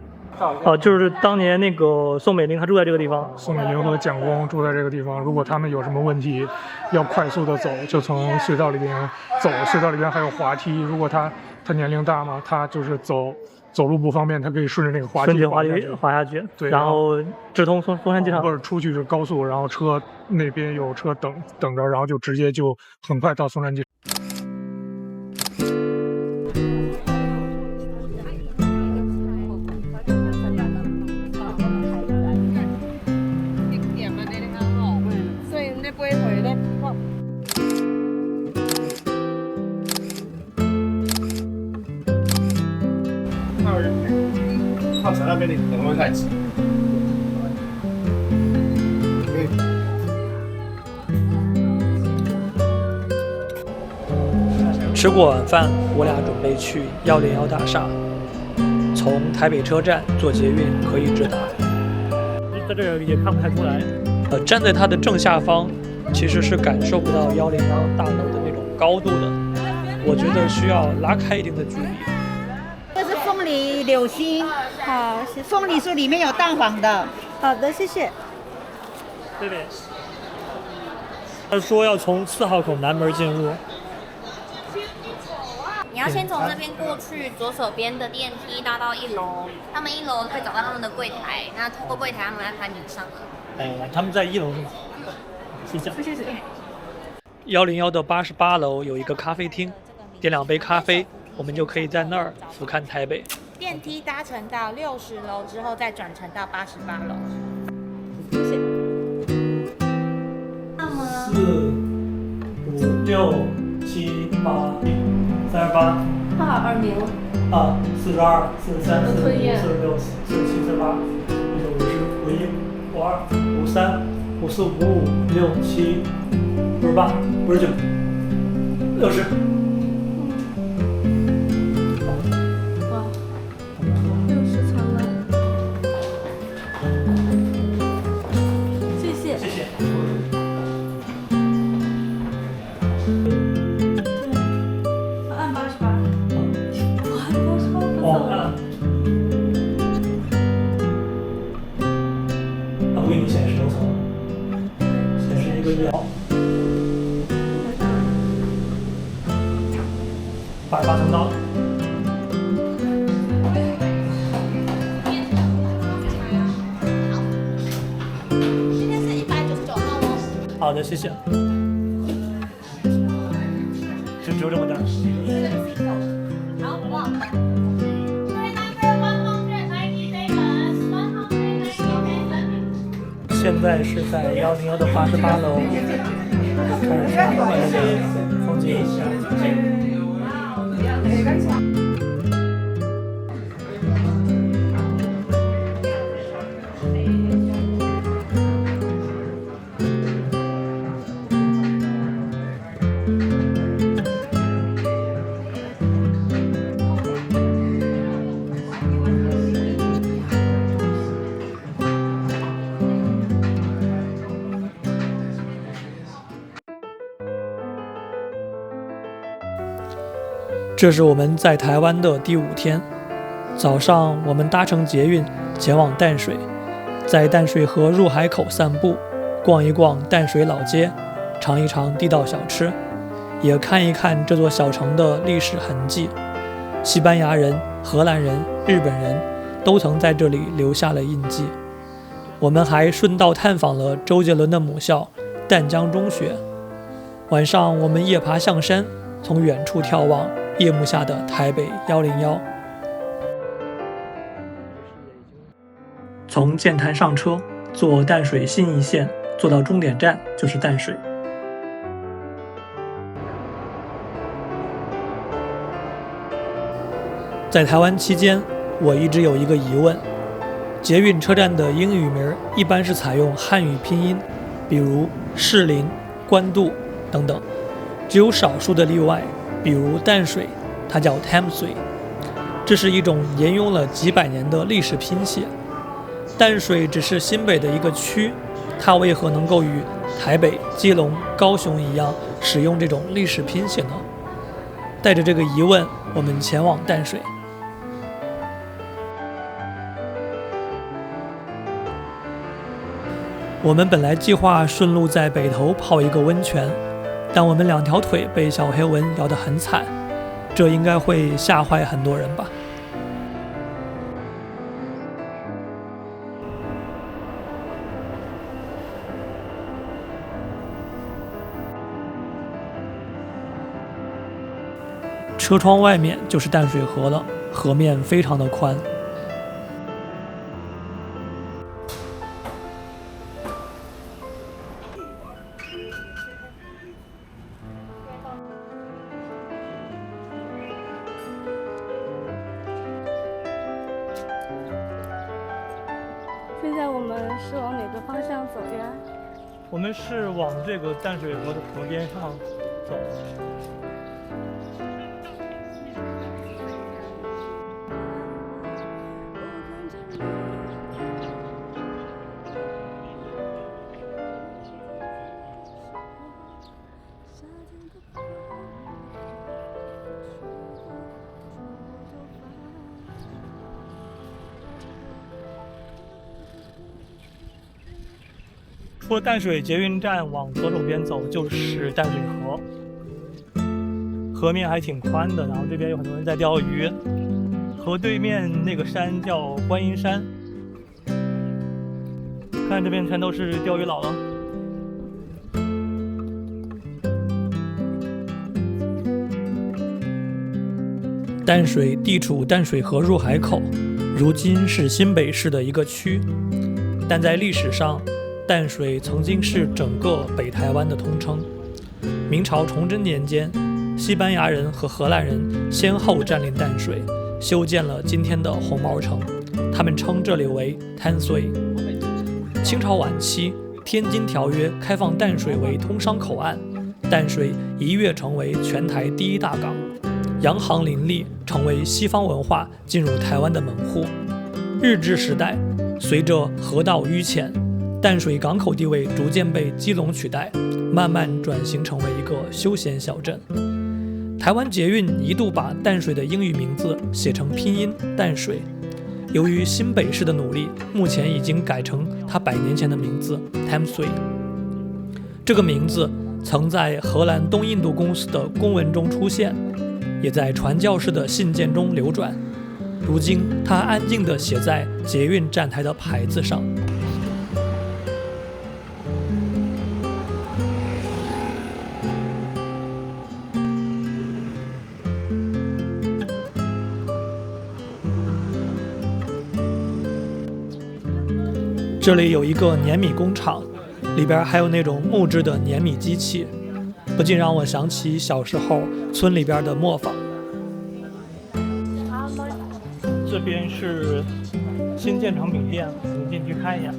就是当年那个宋美龄她住在这个地方，宋美龄和蒋公住在这个地方。如果他们有什么问题，要快速的走，就从隧道里边走。隧道里边还有滑梯，如果他年龄大嘛，他就是走路不方便，他可以顺着那个滑梯滑下去。对，然后直通松山机场，或者出去是高速，然后车那边有车等着，然后就直接就很快到松山机场。靠城那边的可能会太挤。吃过晚饭，我俩准备去101大厦，从台北车站坐捷运可以直达。在这也看不太出来。站在它的正下方，其实是感受不到101大楼的那种高度的。我觉得需要拉开一定的距离。这是凤梨柳心，好，谢谢。凤梨酥里面有蛋黄的。好的，谢谢。这边。他说要从4号口南门进入。你要先从这边过去，左手边的电梯搭到1楼，他们1楼可以找到他们的柜台，那透过柜台他们来喊你上课。他们在1楼是吗？谢谢。谢谢。101的88楼有一个咖啡厅，点2杯咖啡，我们就可以在那儿俯瞰台北。电梯搭乘到60楼之后，再转乘到88楼。谢谢。4、5、6、7、8、38。好，2名。42、43、45、46、47、48、50、51、52、53、54、55、56、57、58、59、60。哇，60层了。谢谢。谢谢。按88。我按88。我按。我给你显示多层？显示一个1号。88层到了。今天是199号哦。好的，谢谢。就只有这么点。好，不好。现在是在101的88楼，看一下外面的风景。这是我们在台湾的第5天。早上，我们搭乘捷运前往淡水，在淡水河入海口散步，逛一逛淡水老街，尝一尝地道小吃，也看一看这座小城的历史痕迹。西班牙人、荷兰人、日本人都曾在这里留下了印记。我们还顺道探访了周杰伦的母校淡江中学。晚上，我们夜爬象山，从远处眺望夜幕下的台北101。从剑潭上车，坐淡水信义线，坐到终点站就是淡水。在台湾期间，我一直有一个疑问：捷运车站的英语名一般是采用汉语拼音，比如士林、官渡等等，只有少数的例外，比如淡水，它叫 Thames 这是一种沿用了几百年的历史拼写。淡水只是新北的一个区，它为何能够与台北、基隆、高雄一样使用这种历史拼写呢？带着这个疑问，我们前往淡水。我们本来计划顺路在北头泡一个温泉，但我们2条腿被小黑蚊咬得很惨，这应该会吓坏很多人吧。车窗外面就是淡水河了，河面非常的宽。现在我们是往哪个方向走呀？我们是往这个淡水河的河边上走。出了淡水捷运站往左手边走就是淡水河，河面还挺宽的，然后这边有很多人在钓鱼。河对面那个山叫观音山，看这边全都是钓鱼佬了。淡水地处淡水河入海口，如今是新北市的一个区，但在历史上淡水曾经是整个北台湾的通称。明朝崇祯年间，西班牙人和荷兰人先后占领淡水，修建了今天的红毛城，他们称这里为滩水。清朝晚期，天津条约开放淡水为通商口岸，淡水一跃成为全台第一大港，洋行林立，成为西方文化进入台湾的门户。日治时代，随着河道淤浅，淡水港口地位逐渐被基隆取代，慢慢转型成为一个休闲小镇。台湾捷运一度把淡水的英语名字写成拼音淡水，由于新北市的努力，目前已经改成它100年前的名字 Thames。 这个名字曾在荷兰东印度公司的公文中出现，也在传教士的信件中流转，如今它安静地写在捷运站台的牌子上。这里有一个碾米工厂，里边还有那种木质的碾米机器，不禁让我想起小时候村里边的磨坊。这边是新建成品店，我们进去看一眼。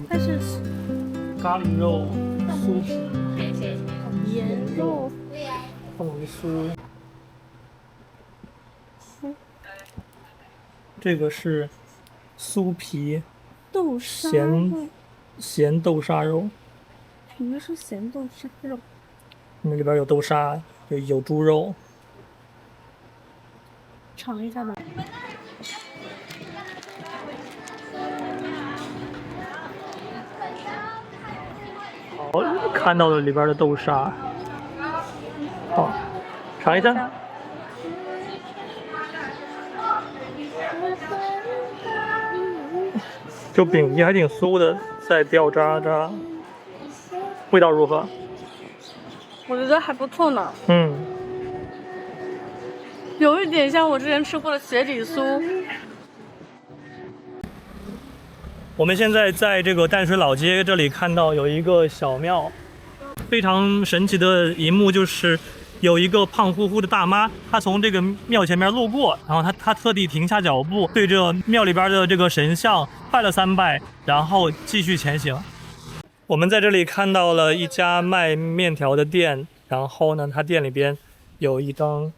它是咖喱肉、酥皮、盐肉、凤梨酥。这个是酥皮豆沙咸豆沙肉。什么是咸豆沙肉？那里边有豆沙，有猪肉。尝一下吧。好，看到了里边的豆沙。好，尝一下。就饼皮还挺酥的，再掉渣渣，味道如何？我觉得还不错呢。有一点像我之前吃过的雪里酥。我们现在在这个淡水老街这里看到有一个小庙，非常神奇的一幕就是有一个胖乎乎的大妈，她从这个庙前面路过，然后她特地停下脚步，对这庙里边的这个神像拜了3拜，然后继续前行。我们在这里看到了一家卖面条的店，然后呢，它店里边有一张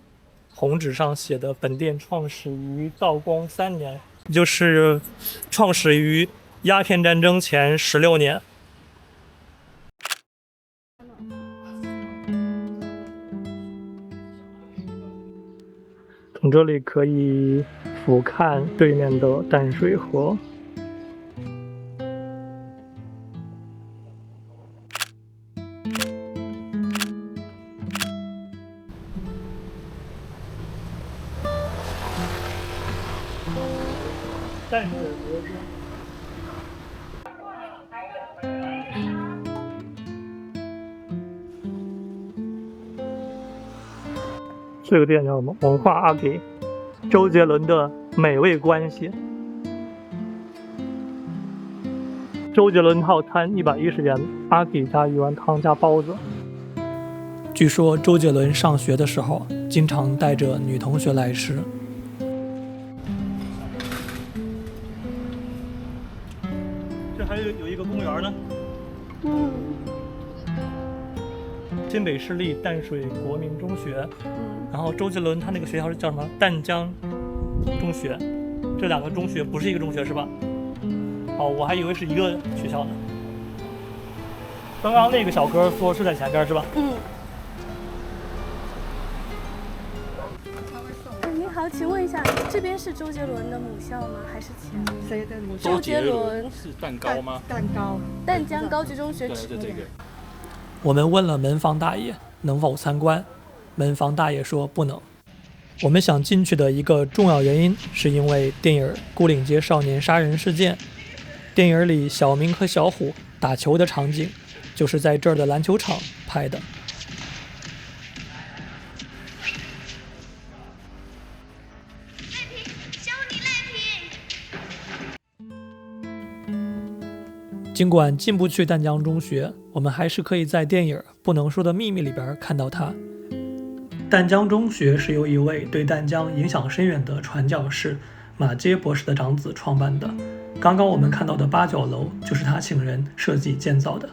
红纸上写的本店创始于道光3年，就是创始于鸦片战争前16年。从这里可以俯瞰对面的淡水河。淡水河边。这个店叫什么？文化阿给，周杰伦的美味关系。周杰伦套餐110元，阿给加鱼丸汤加包子。据说周杰伦上学的时候，经常带着女同学来吃。这还有一个公园呢。新北市立淡水国民中学，然后周杰伦他那个学校是叫什么？淡江中学，这2个中学不是一个中学是吧？哦，我还以为是一个学校呢。刚刚那个小哥说是在前边是吧？你好，请问一下，这边是周杰伦的母校吗？还是前？谁的母校？周杰伦是蛋糕吗？蛋糕。淡江高级中学。对，就这个。我们问了门房大爷能否参观，门房大爷说不能。我们想进去的一个重要原因，是因为电影《牯岭街少年杀人事件》，电影里小明和小虎打球的场景，就是在这儿的篮球场拍的。尽管进不去淡江中学，我们还是可以在电影《不能说的秘密》里边看到它。淡江中学是由一位对淡江影响深远的传教士马街博士的长子创办的。刚刚我们看到的8角楼就是他请人设计建造的。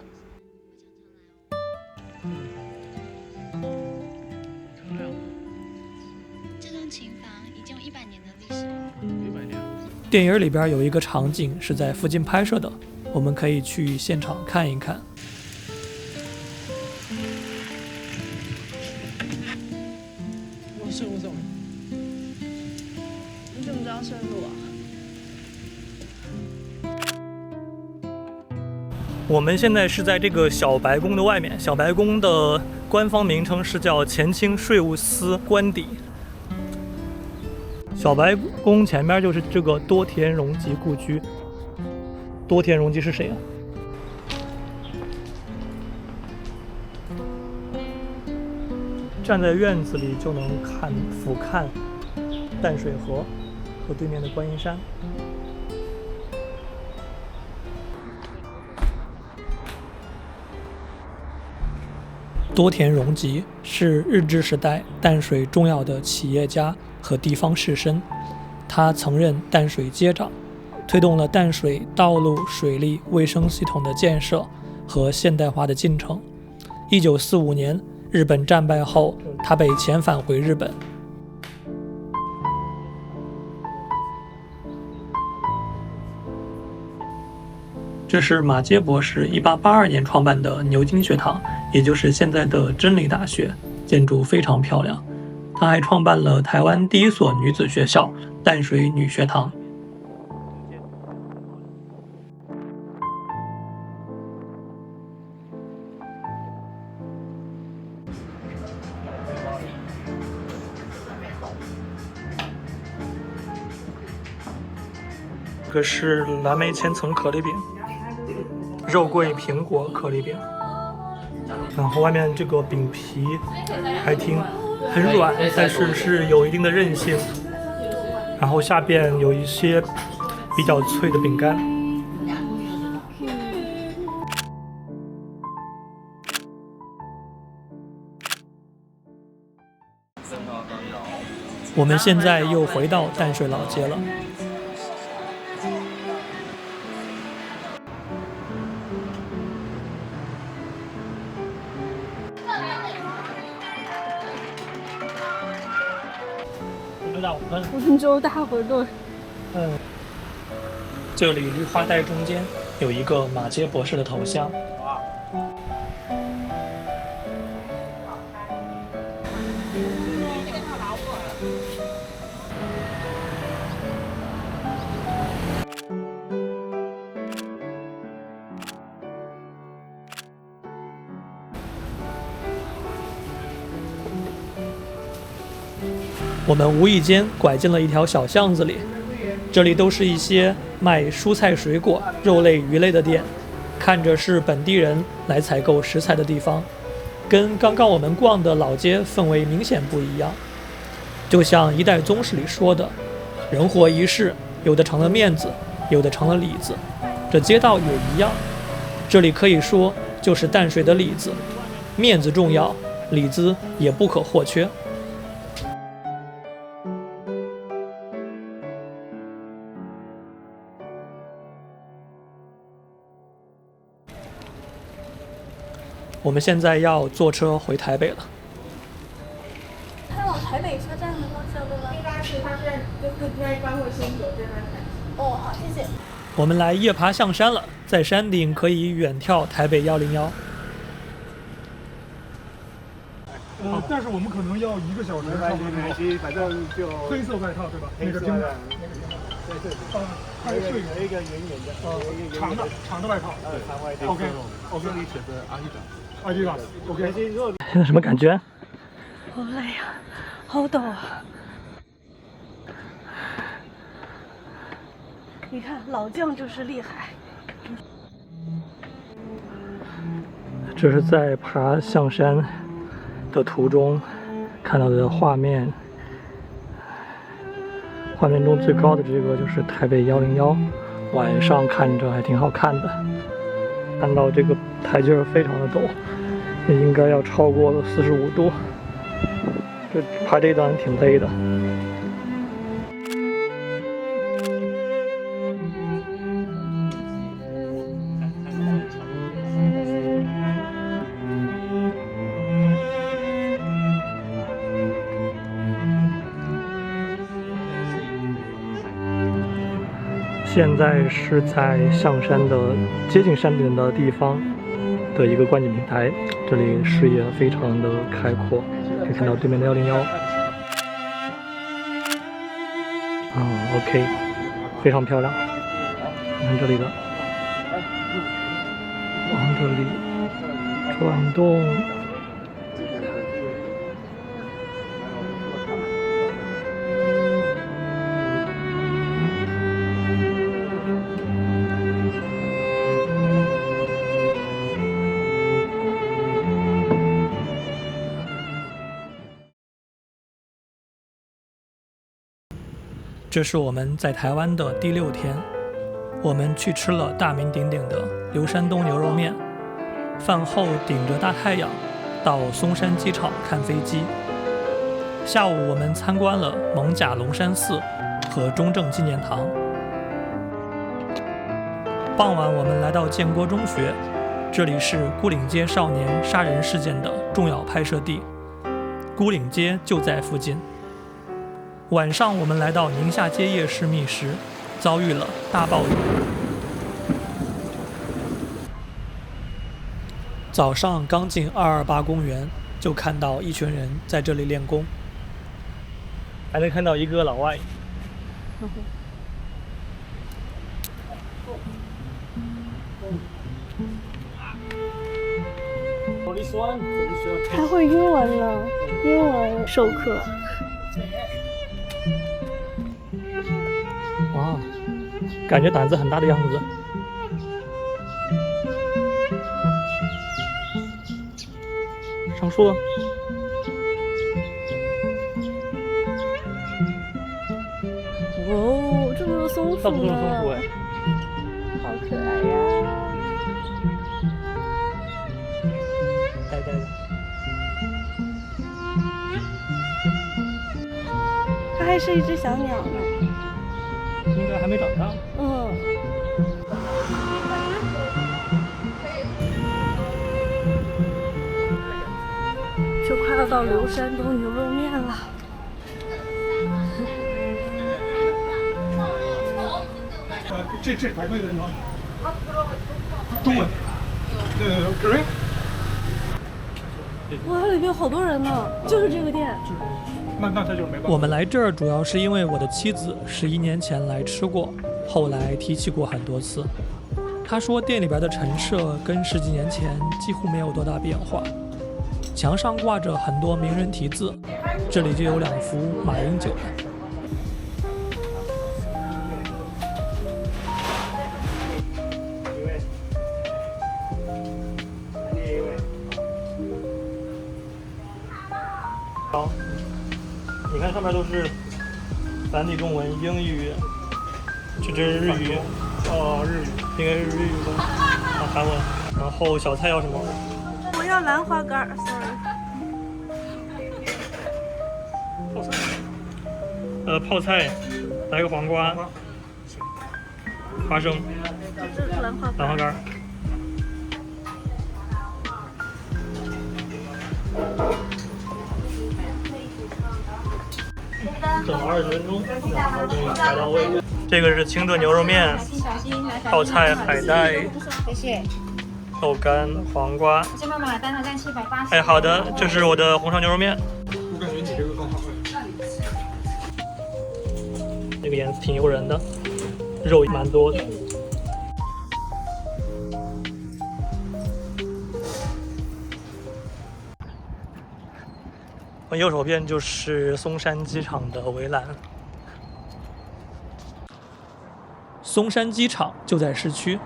这栋琴房已经有100年的历史了。100年。电影里边有一个场景是在附近拍摄的，我们可以去现场看一看。顺路上。你怎么知道顺路啊？我们现在是在这个小白宫的外面，小白宫的官方名称是叫前清税务司官邸。小白宫前面就是这个多田荣吉故居。多田荣吉是谁啊？站在院子里就能俯瞰淡水河和对面的观音山。多田荣吉是日治时代淡水重要的企业家和地方士绅，他曾任淡水街长，推动了淡水道路、水利、卫生系统的建设和现代化的进程。1945年日本战败后，他被遣返回日本。这是马街博士1882年创办的牛津学堂，也就是现在的真理大学，建筑非常漂亮。他还创办了台湾第一所女子学校——淡水女学堂。这个是蓝莓千层可丽饼，肉桂苹果可丽饼，然后外面这个饼皮还很软，但是是有一定的韧性，然后下边有一些比较脆的饼干。我们现在又回到淡水老街了。温州大馄饨。这里绿化带中间有一个马街博士的头像。我们无意间拐进了一条小巷子里，这里都是一些卖蔬菜水果、肉类鱼类的店，看着是本地人来采购食材的地方，跟刚刚我们逛的老街氛围明显不一样。就像一代宗师里说的，人活一世，有的成了面子，有的成了里子，这街道也一样。这里可以说就是淡水的里子，面子重要，里子也不可或缺。我们现在要坐车回台北了。开往台北车站的方向对吗？应该是，他现在就是那一班会先走这边。哦，好，谢谢。我们来夜爬象山了，在山顶可以远眺台北101。但是我们可能要1个小时差不多。反正就黑色外套对吧？那个钉子，对对。还是有一个圆圆的，长的外套。长外套。OK， 这里写着阿迪达。阿迪达斯 ，OK。现在什么感觉？好累呀，好陡啊！你看，老将就是厉害。这是在爬象山的途中看到的画面。画面中最高的这个就是台北101，晚上看着还挺好看的。看到这个台阶非常的陡，也应该要超过了45度。这爬这一段挺累的。现在是在象山的接近山顶的地方的一个观景平台，这里视野非常的开阔，可以看到对面的101。OK， 非常漂亮。你看这里的，往这里转动。这是我们在台湾的第6天，我们去吃了大名鼎鼎的刘山东牛肉面，饭后顶着大太阳到松山机场看飞机。下午我们参观了艋舺龙山寺和中正纪念堂。傍晚我们来到建国中学，这里是牯岭街少年杀人事件的重要拍摄地，牯岭街就在附近。晚上我们来到宁夏街夜市觅食，遭遇了大暴雨。早上刚进228公园，就看到一群人在这里练功，还能看到一个老外。他会英文了，英文授课。哇，感觉胆子很大的样子。上树了。哦，这么多松鼠呢！到处都是松鼠哎，好可爱呀！呆呆的。还是一只小鸟呢。应该还没长大。就快要到刘山东牛肉面了。这排队的地方，中文，对。哇，里面好多人呢，就是这个店。那他就没办法。我们来这儿主要是因为我的妻子11年前来吃过，后来提起过很多次。她说店里边的陈设跟10几年前几乎没有多大变化，墙上挂着很多名人题字，这里就有2幅马英九的。好，你看上面都是繁体中文、英语，这是日语，日语，应该是日语吧，韩文。然后小菜要什么？我要兰花干，sorry。泡菜，来个黄瓜，花生，兰花干。等20分钟，然后终于排到位。这个是清炖牛肉面，泡菜、海带，谢谢。豆干、黄瓜。先帮忙买单，好像780。哎，好的，这是我的红烧牛肉面。我感觉你这个更好。这个颜色挺诱人的，肉蛮多的。我右手边就是松山机场的围栏。松山机场就在市区，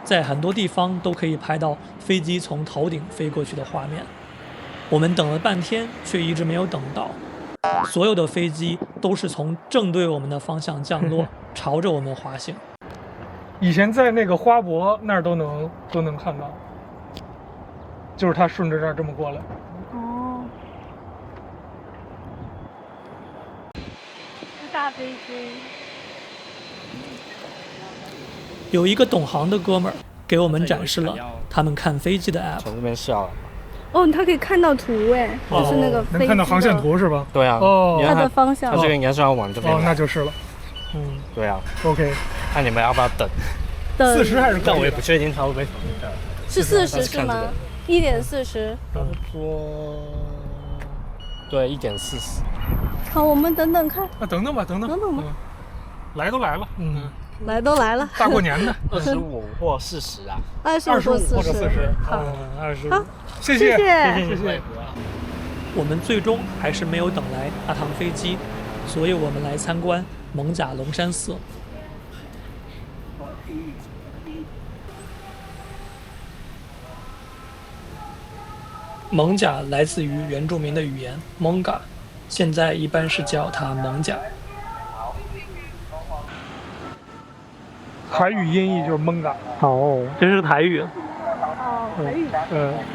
在很多地方都可以拍到飞机从头顶飞过去的画面。我们等了半天，却一直没有等到。所有的飞机都是从正对我们的方向降落，朝着我们滑行。以前在那个花博那儿都能看到，就是他顺着这儿这么过来。哦，大飞机。有一个懂行的哥们儿给我们展示了他们看飞机的 app。从这边下来。哦，他可以看到图哎，就是那个飞机能看到航线图是吧？对啊。哦，它的方向。它这个应该是要往这边。哦，那就是了。对啊。OK。看你们要不要等？40还是？但我也不确定它会不会。是40是吗？1.40。他说。对，1.40。好，我们等等看。等等吧。来都来了。来都来了，大过年的，25或40啊，25或40，好，25，好，谢谢。我们最终还是没有等来那趟飞机，所以我们来参观蒙甲龙山寺。蒙甲来自于原住民的语言蒙嘎，现在一般是叫它蒙甲。台语音译就是蒙嘎。哦，这是台语。台语。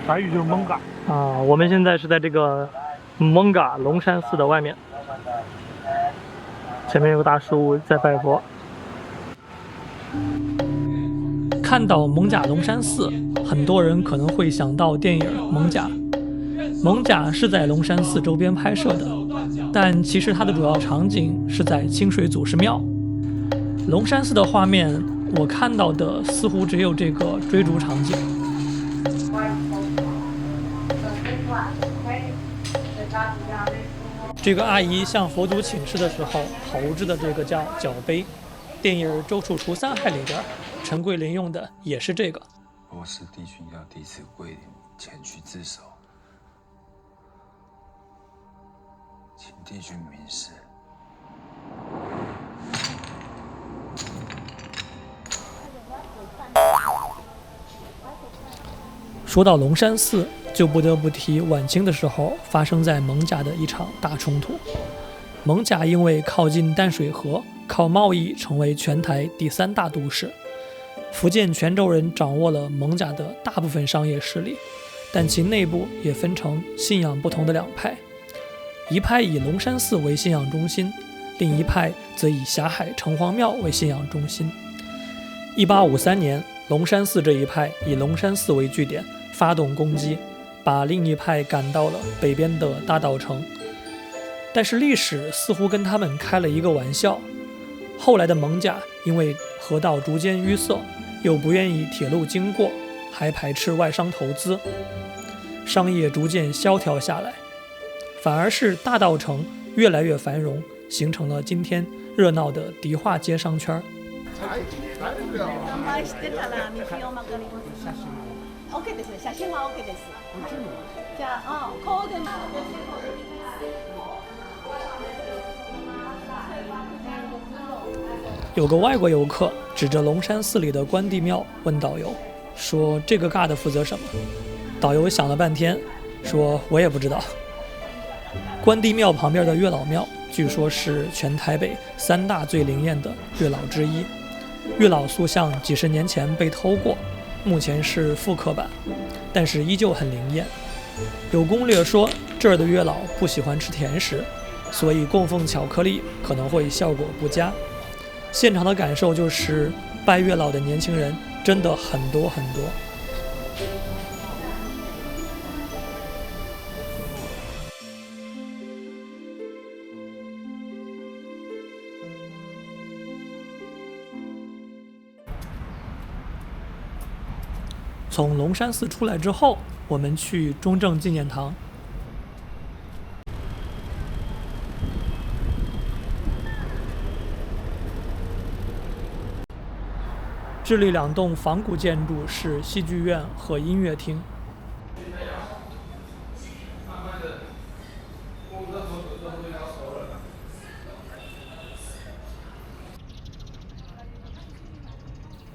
台语就是蒙嘎。啊，我们现在是在这个蒙嘎龙山寺的外面，前面有个大叔在拜佛。看到蒙甲龙山寺，很多人可能会想到电影《蒙甲》。蒙甲是在龙山寺周边拍摄的，但其实它的主要场景是在清水祖师庙。龙山寺的画面，我看到的似乎只有这个追逐场景。这个阿姨向佛祖请示的时候投掷的这个叫脚杯，电影《周处除三害》里边，陈桂林用的也是这个。若是帝君要弟子桂林前去自首，请帝君明示。说到龙山寺，就不得不提晚清的时候发生在蒙甲的一场大冲突。蒙甲因为靠近淡水河，靠贸易成为全台第3大都市。福建泉州人掌握了蒙甲的大部分商业势力，但其内部也分成信仰不同的两派。一派以龙山寺为信仰中心，另一派则以霞海城隍庙为信仰中心。1853年，龙山寺这一派以龙山寺为据点发动攻击，把另一派赶到了北边的大稻埕。但是历史似乎跟他们开了一个玩笑。后来的蒙甲因为河道逐渐淤塞，又不愿意铁路经过，还排斥外商投资，商业逐渐萧条下来，反而是大稻埕越来越繁荣，形成了今天热闹的迪化街商圈。有个外国游客指着龙山寺里的关帝庙问导游，说这个尬的负责什么？导游想了半天，说我也不知道。关帝庙旁边的月老庙据说是全台北3大最灵验的月老之一。月老塑像几十年前被偷过，目前是复刻版，但是依旧很灵验。有攻略说这儿的月老不喜欢吃甜食，所以供奉巧克力可能会效果不佳。现场的感受就是拜月老的年轻人真的很多很多。从龙山寺出来之后，我们去中正纪念堂。这里2栋仿古建筑是戏剧院和音乐厅。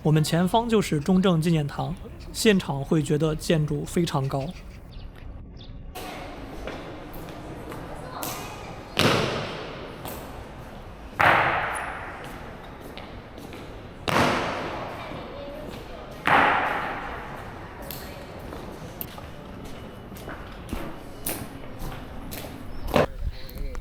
我们前方就是中正纪念堂，现场会觉得建筑非常高。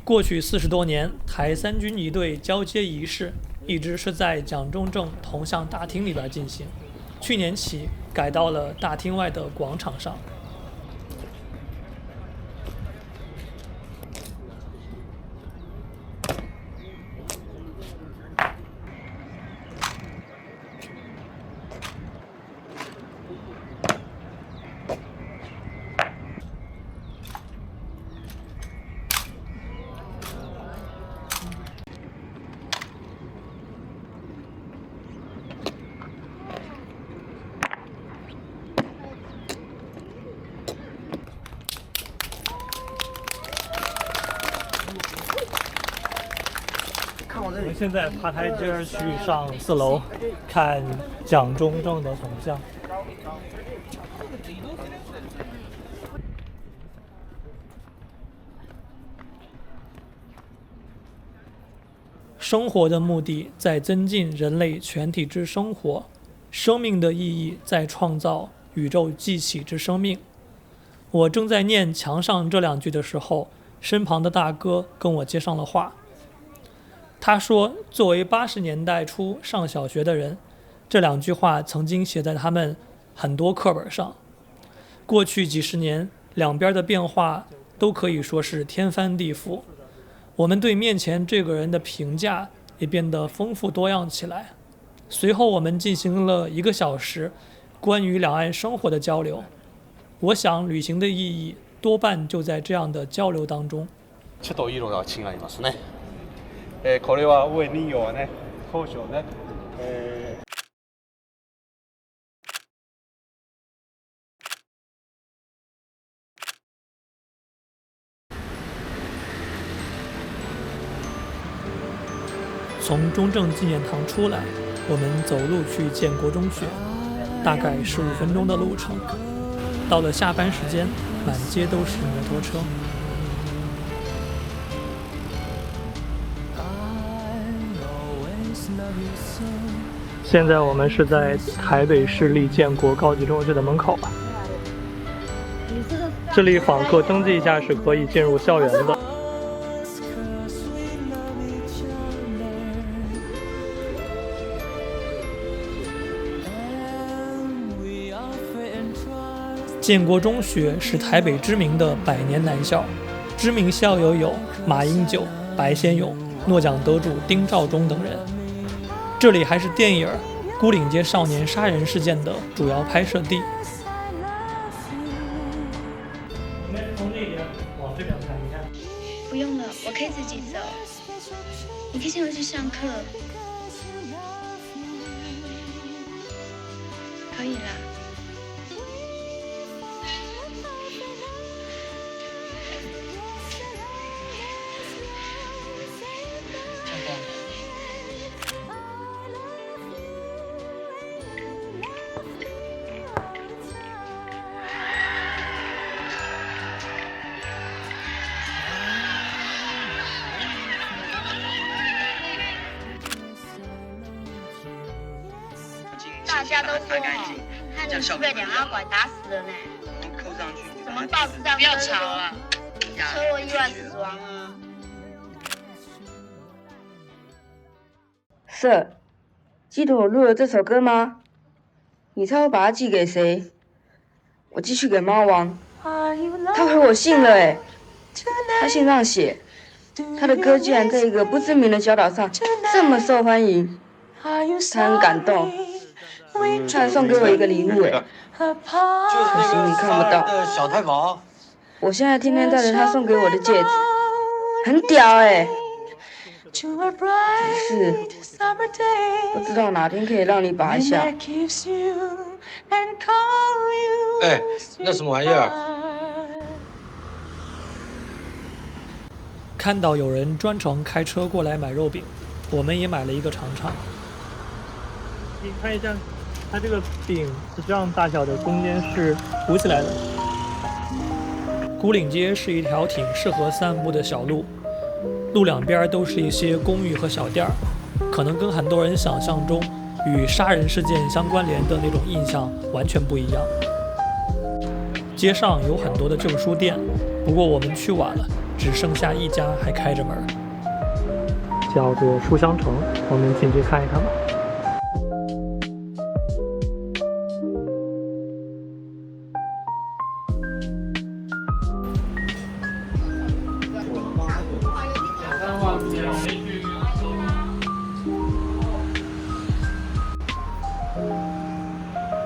过去40多年，台3军仪队交接仪式一直是在蒋中正铜像大厅里边进行，去年起改到了大厅外的广场上。我们现在爬台阶去上4楼，看蒋中正的铜像。生活的目的在增进人类全体之生活，生命的意义在创造宇宙继起之生命。我正在念墙上这2句的时候，身旁的大哥跟我接上了话。他说，作为80年代初上小学的人，这2句话曾经写在他们很多课本上。过去几十年，两边的变化都可以说是天翻地覆。我们对面前这个人的评价也变得丰富多样起来。随后我们进行了1个小时关于两岸生活的交流。我想旅行的意义多半就在这样的交流当中。ちょっと色が違いますね。これは上にはね、当初ね、从中正纪念堂出来，我们走路去建国中学，大概15分钟的路程。到了下班时间，满街都是摩托车。现在我们是在台北市立建国高级中学的门口吧。这里访客登记一下是可以进入校园的。建国中学是台北知名的百年男校，知名校友有马英九、白先勇、诺奖得主丁肇中等人。这里还是电影《牯岭街少年杀人事件》的主要拍摄地。我们从那边往这边看，你看。不用了，我可以自己走。你可以先回去上课。可以啦。大家都说汉尼是被两阿拐打死的呢。怎么报纸上不要吵了？车祸意外死亡啊。Sir， 记得我录了这首歌吗？你猜我把它寄给谁？我寄去给猫王，他回我信了哎。他信上写，他的歌居然在一个不知名的小岛上这么受欢迎，他很感动。他还送给我一个礼物哎，可惜你看不到。小太保，我现在天天戴着他送给我的戒指，很屌哎。只是不知道哪天可以让你拔一下。哎，那什么玩意儿？看到有人专程开车过来买肉饼，我们也买了一个尝尝。你看一下，它这个饼是这样大小的，中间是鼓起来的。牯岭街是一条挺适合散步的小路，路两边都是一些公寓和小店儿，可能跟很多人想象中与杀人事件相关联的那种印象完全不一样。街上有很多的旧书店，不过我们去晚了，只剩下一家还开着门，叫做书香城，我们进去看一看吧。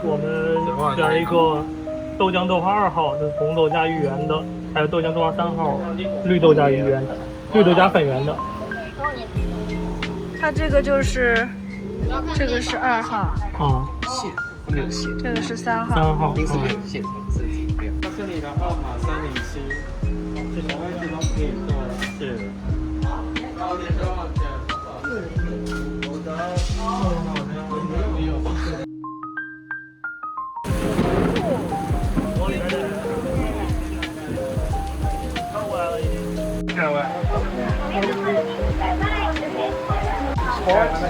我们点一个豆浆豆花2号，是红豆加芋圆的，还有豆浆豆花3号，绿豆加芋圆的，绿豆加粉圆的。它这个就是这个是2号啊，没有蟹，这个是3号。3号，临时没有蟹，自己不要。它这里的号码307，这小位置都可以做了。是。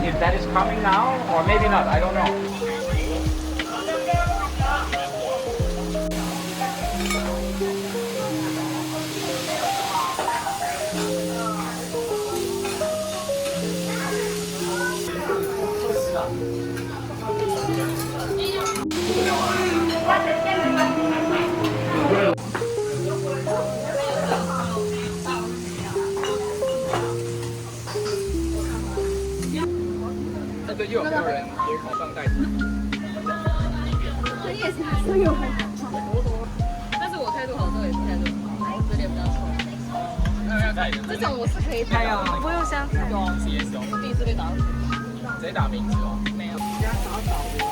If that is coming now, or maybe not, I don't know.那个又有人也考上代理。这也是还是有很好，但是我态度好之后也是态度好，我脸比较臭。这种我是可以拍啊，不用相机。有 CS 哦，我第一次被打死，直接打名字哦，没有。比较少找的。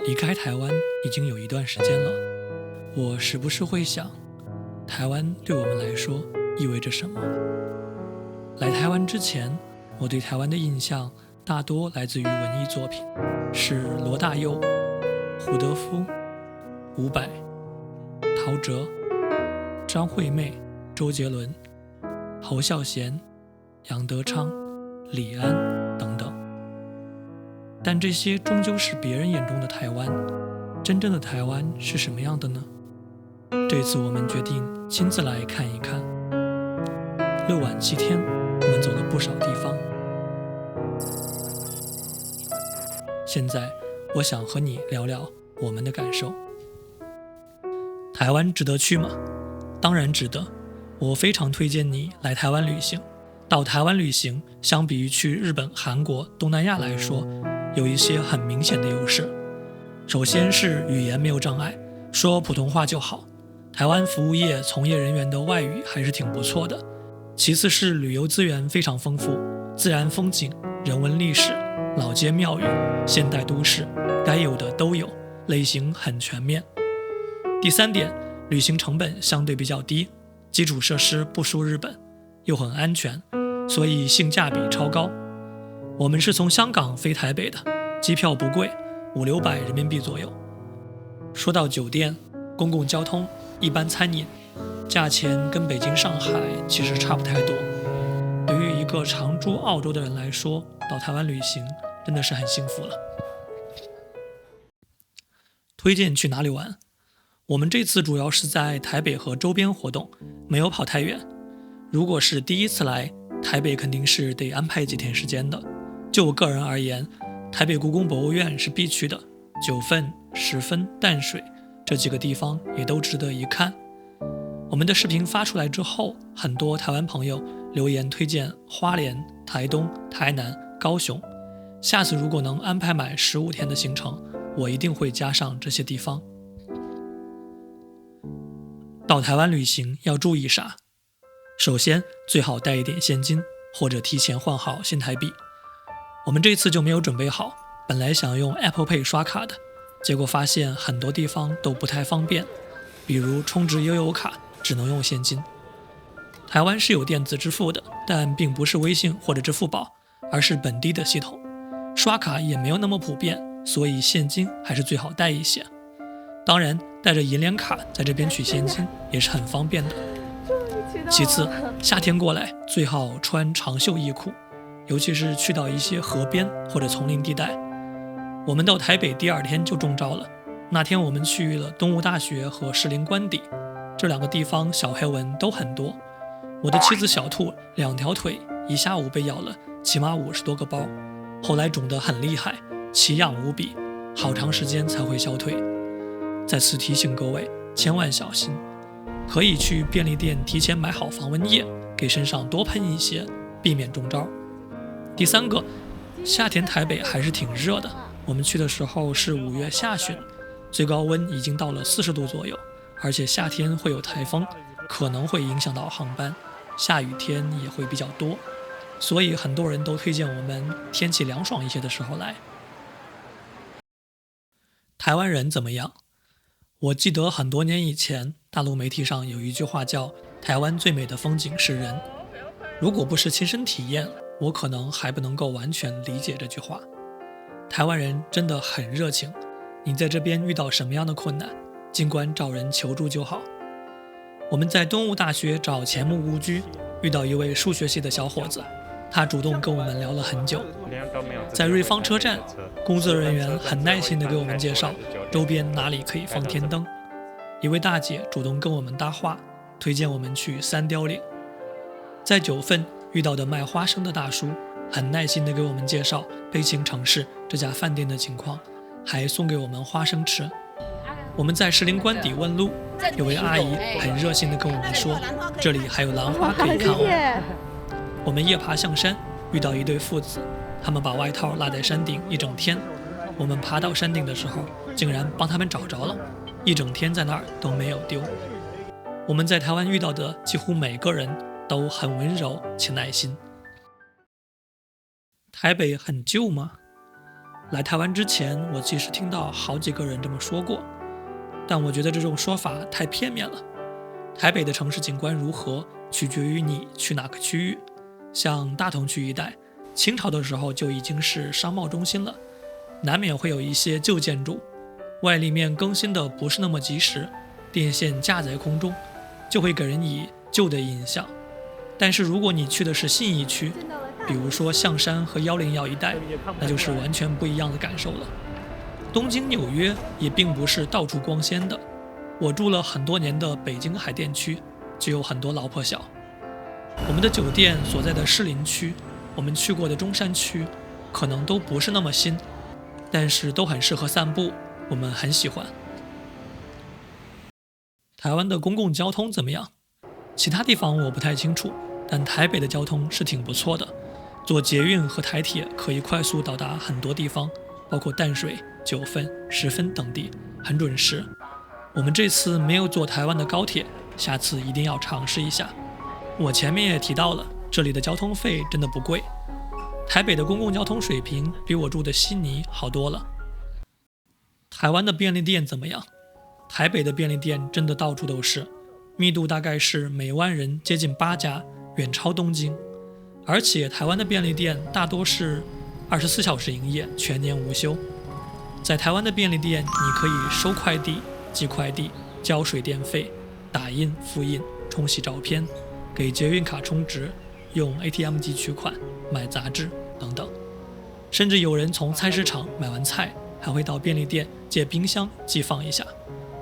离开台湾已经有一段时间了，我时不时会想，台湾对我们来说意味着什么？来台湾之前，我对台湾的印象大多来自于文艺作品，是罗大佑、胡德夫、伍佰、陶喆、张惠妹、周杰伦、侯孝贤、杨德昌、李安等等。但这些终究是别人眼中的台湾，真正的台湾是什么样的呢？这次我们决定亲自来看一看。6晚7天，我们走了不少地方。现在我想和你聊聊我们的感受。台湾值得去吗？当然值得，我非常推荐你来台湾旅行。到台湾旅行，相比于去日本、韩国、东南亚来说，有一些很明显的优势。首先是语言没有障碍，说普通话就好。台湾服务业从业人员的外语还是挺不错的。其次是旅游资源非常丰富，自然风景、人文历史、老街庙宇、现代都市，该有的都有，类型很全面。第3点，旅行成本相对比较低，基础设施不输日本，又很安全，所以性价比超高。我们是从香港飞台北的，机票不贵，500-600人民币左右。说到酒店、公共交通、一般餐饮，价钱跟北京、上海其实差不太多。对于一个常住澳洲的人来说，到台湾旅行真的是很幸福了。推荐去哪里玩？我们这次主要是在台北和周边活动，没有跑太远。如果是第一次来，台北肯定是得安排几天时间的。就我个人而言，台北故宫博物院是必去的，九份、十分、淡水这几个地方也都值得一看。我们的视频发出来之后，很多台湾朋友留言推荐花莲、台东、台南、高雄。下次如果能安排满15天的行程，我一定会加上这些地方。到台湾旅行要注意啥？首先，最好带一点现金，或者提前换好新台币。我们这次就没有准备好，本来想用 Apple Pay 刷卡的，结果发现很多地方都不太方便，比如充值悠游卡只能用现金。台湾是有电子支付的，但并不是微信或者支付宝，而是本地的系统。刷卡也没有那么普遍，所以现金还是最好带一些。当然，带着银联卡在这边取现金也是很方便的。其次，夏天过来最好穿长袖衣裤，尤其是去到一些河边或者丛林地带。我们到台北第2天就中招了，那天我们去了东吴大学和士林官邸，这2个地方小黑蚊都很多。我的妻子小兔2条腿一下午被咬了起码50多个包，后来肿得很厉害，奇痒无比，好长时间才会消退。再次提醒各位千万小心，可以去便利店提前买好防蚊液，给身上多喷一些，避免中招。第3个，夏天台北还是挺热的，我们去的时候是5月下旬，最高温已经到了40度左右，而且夏天会有台风，可能会影响到航班，下雨天也会比较多，所以很多人都推荐我们天气凉爽一些的时候来。台湾人怎么样？我记得很多年以前，大陆媒体上有一句话叫“台湾最美的风景是人”。如果不是亲身体验，我可能还不能够完全理解这句话。台湾人真的很热情，你在这边遇到什么样的困难，尽管找人求助就好。我们在东吴大学找钱穆屋居，遇到一位数学系的小伙子，他主动跟我们聊了很久。在瑞芳车站，工作人员很耐心地给我们介绍周边哪里可以放天灯。一位大姐主动跟我们搭话，推荐我们去三貂岭。在九份遇到的卖花生的大叔，很耐心地给我们介绍悲情城市这家饭店的情况，还送给我们花生吃。我们在士林官邸问路，有位阿姨很热心地跟我们说，这里还有兰花可以看哦。我们夜爬象山，遇到一对父子，他们把外套落在山顶一整天。我们爬到山顶的时候，竟然帮他们找着了，一整天在那儿都没有丢。我们在台湾遇到的几乎每个人都很温柔且耐心。台北很旧吗？来台湾之前，我其实听到好几个人这么说过，但我觉得这种说法太片面了。台北的城市景观如何，取决于你去哪个区域。像大同区一带，清朝的时候就已经是商贸中心了，难免会有一些旧建筑，外立面更新的不是那么及时，电线架在空中，就会给人以旧的印象。但是如果你去的是信义区，比如说象山和101一带，那就是完全不一样的感受了。东京、纽约也并不是到处光鲜的，我住了很多年的北京海淀区就有很多老破小。我们的酒店所在的士林区，我们去过的中山区，可能都不是那么新，但是都很适合散步，我们很喜欢。台湾的公共交通怎么样？其他地方我不太清楚，但台北的交通是挺不错的，坐捷运和台铁可以快速到达很多地方，包括淡水、九份、十分等地，很准时。我们这次没有坐台湾的高铁，下次一定要尝试一下。我前面也提到了，这里的交通费真的不贵，台北的公共交通水平比我住的悉尼好多了。台湾的便利店怎么样？台北的便利店真的到处都是，密度大概是每万人接近8家，远超东京。而且台湾的便利店大多是24小时营业，全年无休。在台湾的便利店，你可以收快递、寄快递、交水电费、打印、复印、冲洗照片，给捷运卡充值，用 ATM 机取款，买杂志等等。甚至有人从菜市场买完菜，还会到便利店借冰箱寄放一下。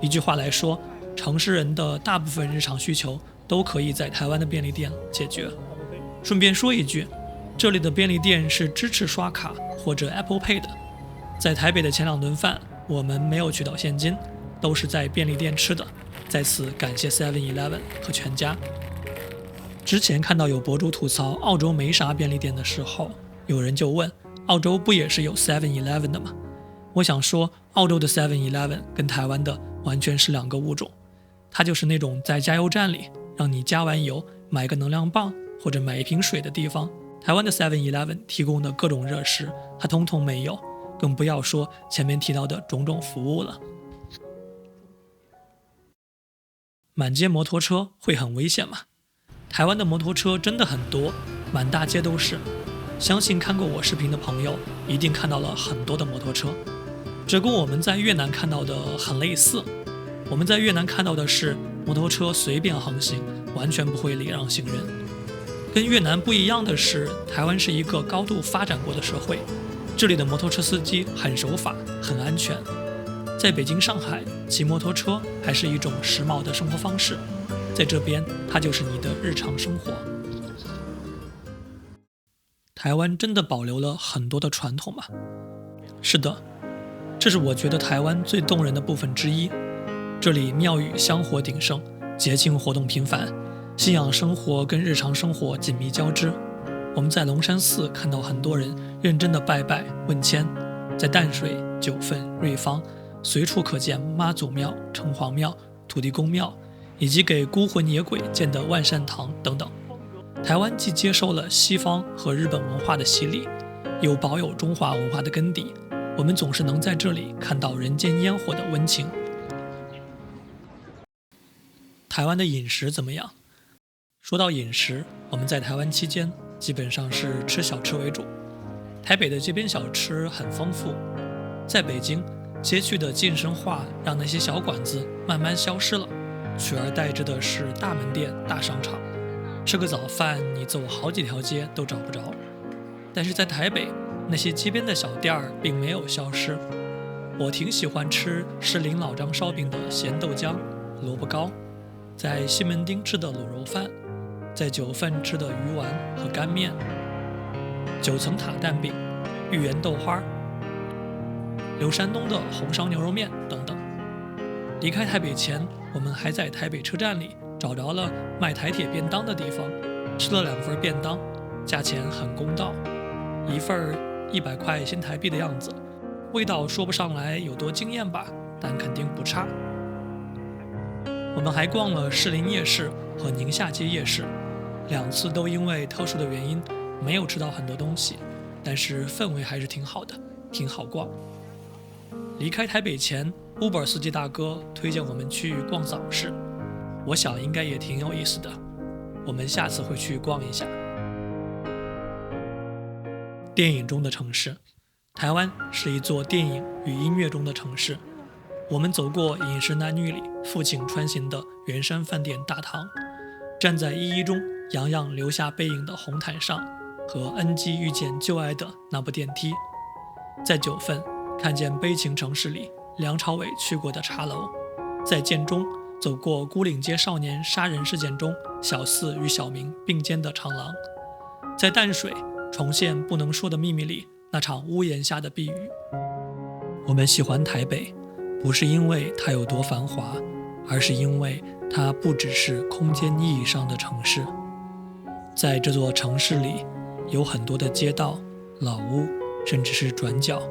一句话来说，城市人的大部分日常需求都可以在台湾的便利店解决。顺便说一句，这里的便利店是支持刷卡或者 Apple Pay 的。在台北的前2顿饭，我们没有取到现金，都是在便利店吃的。在此感谢 7-Eleven 和全家。之前看到有博主吐槽澳洲没啥便利店的时候，有人就问，澳洲不也是有 7-Eleven 的吗？我想说，澳洲的 7-Eleven 跟台湾的完全是2个物种。它就是那种在加油站里让你加完油买个能量棒或者买一瓶水的地方。台湾的 7-Eleven 提供的各种热食它通通没有，更不要说前面提到的种种服务了。满街摩托车会很危险吗？台湾的摩托车真的很多，满大街都是。相信看过我视频的朋友一定看到了很多的摩托车，这跟我们在越南看到的很类似。我们在越南看到的是摩托车随便横行，完全不会礼让行人。跟越南不一样的是，台湾是一个高度发展过的社会，这里的摩托车司机很守法，很安全。在北京、上海，骑摩托车还是一种时髦的生活方式，在这边它就是你的日常生活。台湾真的保留了很多的传统吗？是的，这是我觉得台湾最动人的部分之一。这里庙宇香火鼎盛，节庆活动频繁，信仰生活跟日常生活紧密交织。我们在龙山寺看到很多人认真的拜拜问签，在淡水、九份、瑞芳随处可见妈祖庙、城隍庙、土地公庙，以及给孤魂野鬼建的万善堂等等。台湾既接受了西方和日本文化的洗礼，又保有中华文化的根底，我们总是能在这里看到人间烟火的温情。台湾的饮食怎么样？说到饮食，我们在台湾期间基本上是吃小吃为主。台北的街边小吃很丰富，在北京，街区的近身化让那些小馆子慢慢消失了，取而代之的是大门店、大商场。吃个早饭，你走好几条街都找不着。但是在台北，那些街边的小店儿并没有消失。我挺喜欢吃士林老张烧饼的咸豆浆、萝卜糕，在西门町吃的卤肉饭，在九份吃的鱼丸和干面，九层塔蛋饼、芋圆豆花，刘山东的红烧牛肉面等等。离开台北前，我们还在台北车站里找着了卖台铁便当的地方，吃了2份便当，价钱很公道，一份100块新台币的样子，味道说不上来有多惊艳吧，但肯定不差。我们还逛了士林夜市和宁夏街夜市，2次都因为特殊的原因没有吃到很多东西，但是氛围还是挺好的，挺好逛。离开台北前， Uber 司机大哥推荐我们去逛早市，我想应该也挺有意思的，我们下次会去逛一下。电影中的城市，台湾是一座电影与音乐中的城市。我们走过《饮食男女》里父亲穿行的圆山饭店大堂，站在111中洋洋留下背影的红毯上，和恩基遇见旧爱的那部电梯。在九份看见悲情城市里梁朝伟去过的茶楼，在建中走过孤岭街少年杀人事件中小四与小明并肩的长廊，在淡水重现不能说的秘密里那场屋檐下的避雨。我们喜欢台北，不是因为它有多繁华，而是因为它不只是空间意义上的城市。在这座城市里，有很多的街道、老屋，甚至是转角，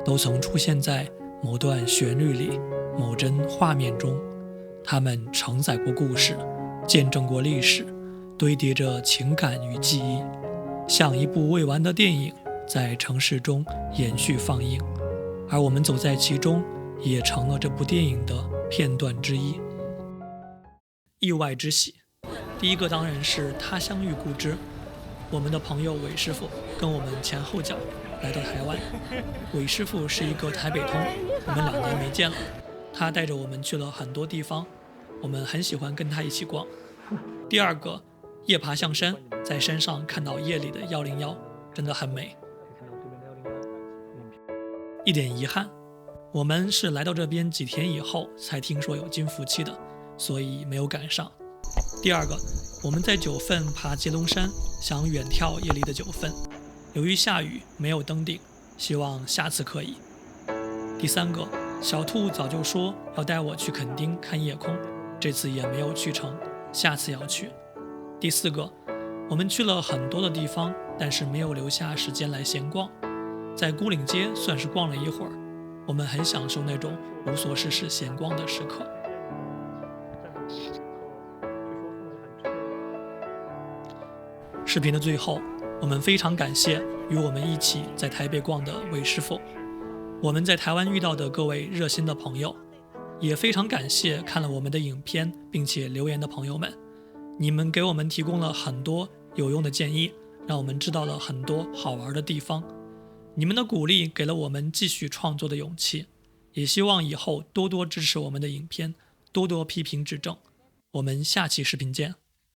都曾出现在某段旋律里、某帧画面中。它们承载过故事，见证过历史，堆叠着情感与记忆，像一部未完的电影在城市中延续放映，而我们走在其中，也成了这部电影的片段之一。意外之喜，第一个当然是他乡遇故知。我们的朋友韦师傅跟我们前后脚来到台湾。韦师傅是一个台北通，我们2年没见了，他带着我们去了很多地方，我们很喜欢跟他一起逛。第二个，夜爬象山，在山上看到夜里的101，真的很美。一点遗憾，我们是来到这边几天以后才听说有金福期的，所以没有赶上。第二个，我们在九份爬捷龙山，想远眺夜里的九份，由于下雨没有登顶，希望下次可以。第三个，小兔早就说要带我去垦丁看夜空，这次也没有去成，下次要去。第四个，我们去了很多的地方，但是没有留下时间来闲逛。在孤岭街算是逛了一会儿，我们很享受那种无所事事闲逛的时刻。视频的最后，我们非常感谢与我们一起在台北逛的韦师傅，我们在台湾遇到的各位热心的朋友，也非常感谢看了我们的影片并且留言的朋友们，你们给我们提供了很多有用的建议，让我们知道了很多好玩的地方。你们的鼓励给了我们继续创作的勇气，也希望以后多多支持我们的影片，多多批评指正。我们下期视频见。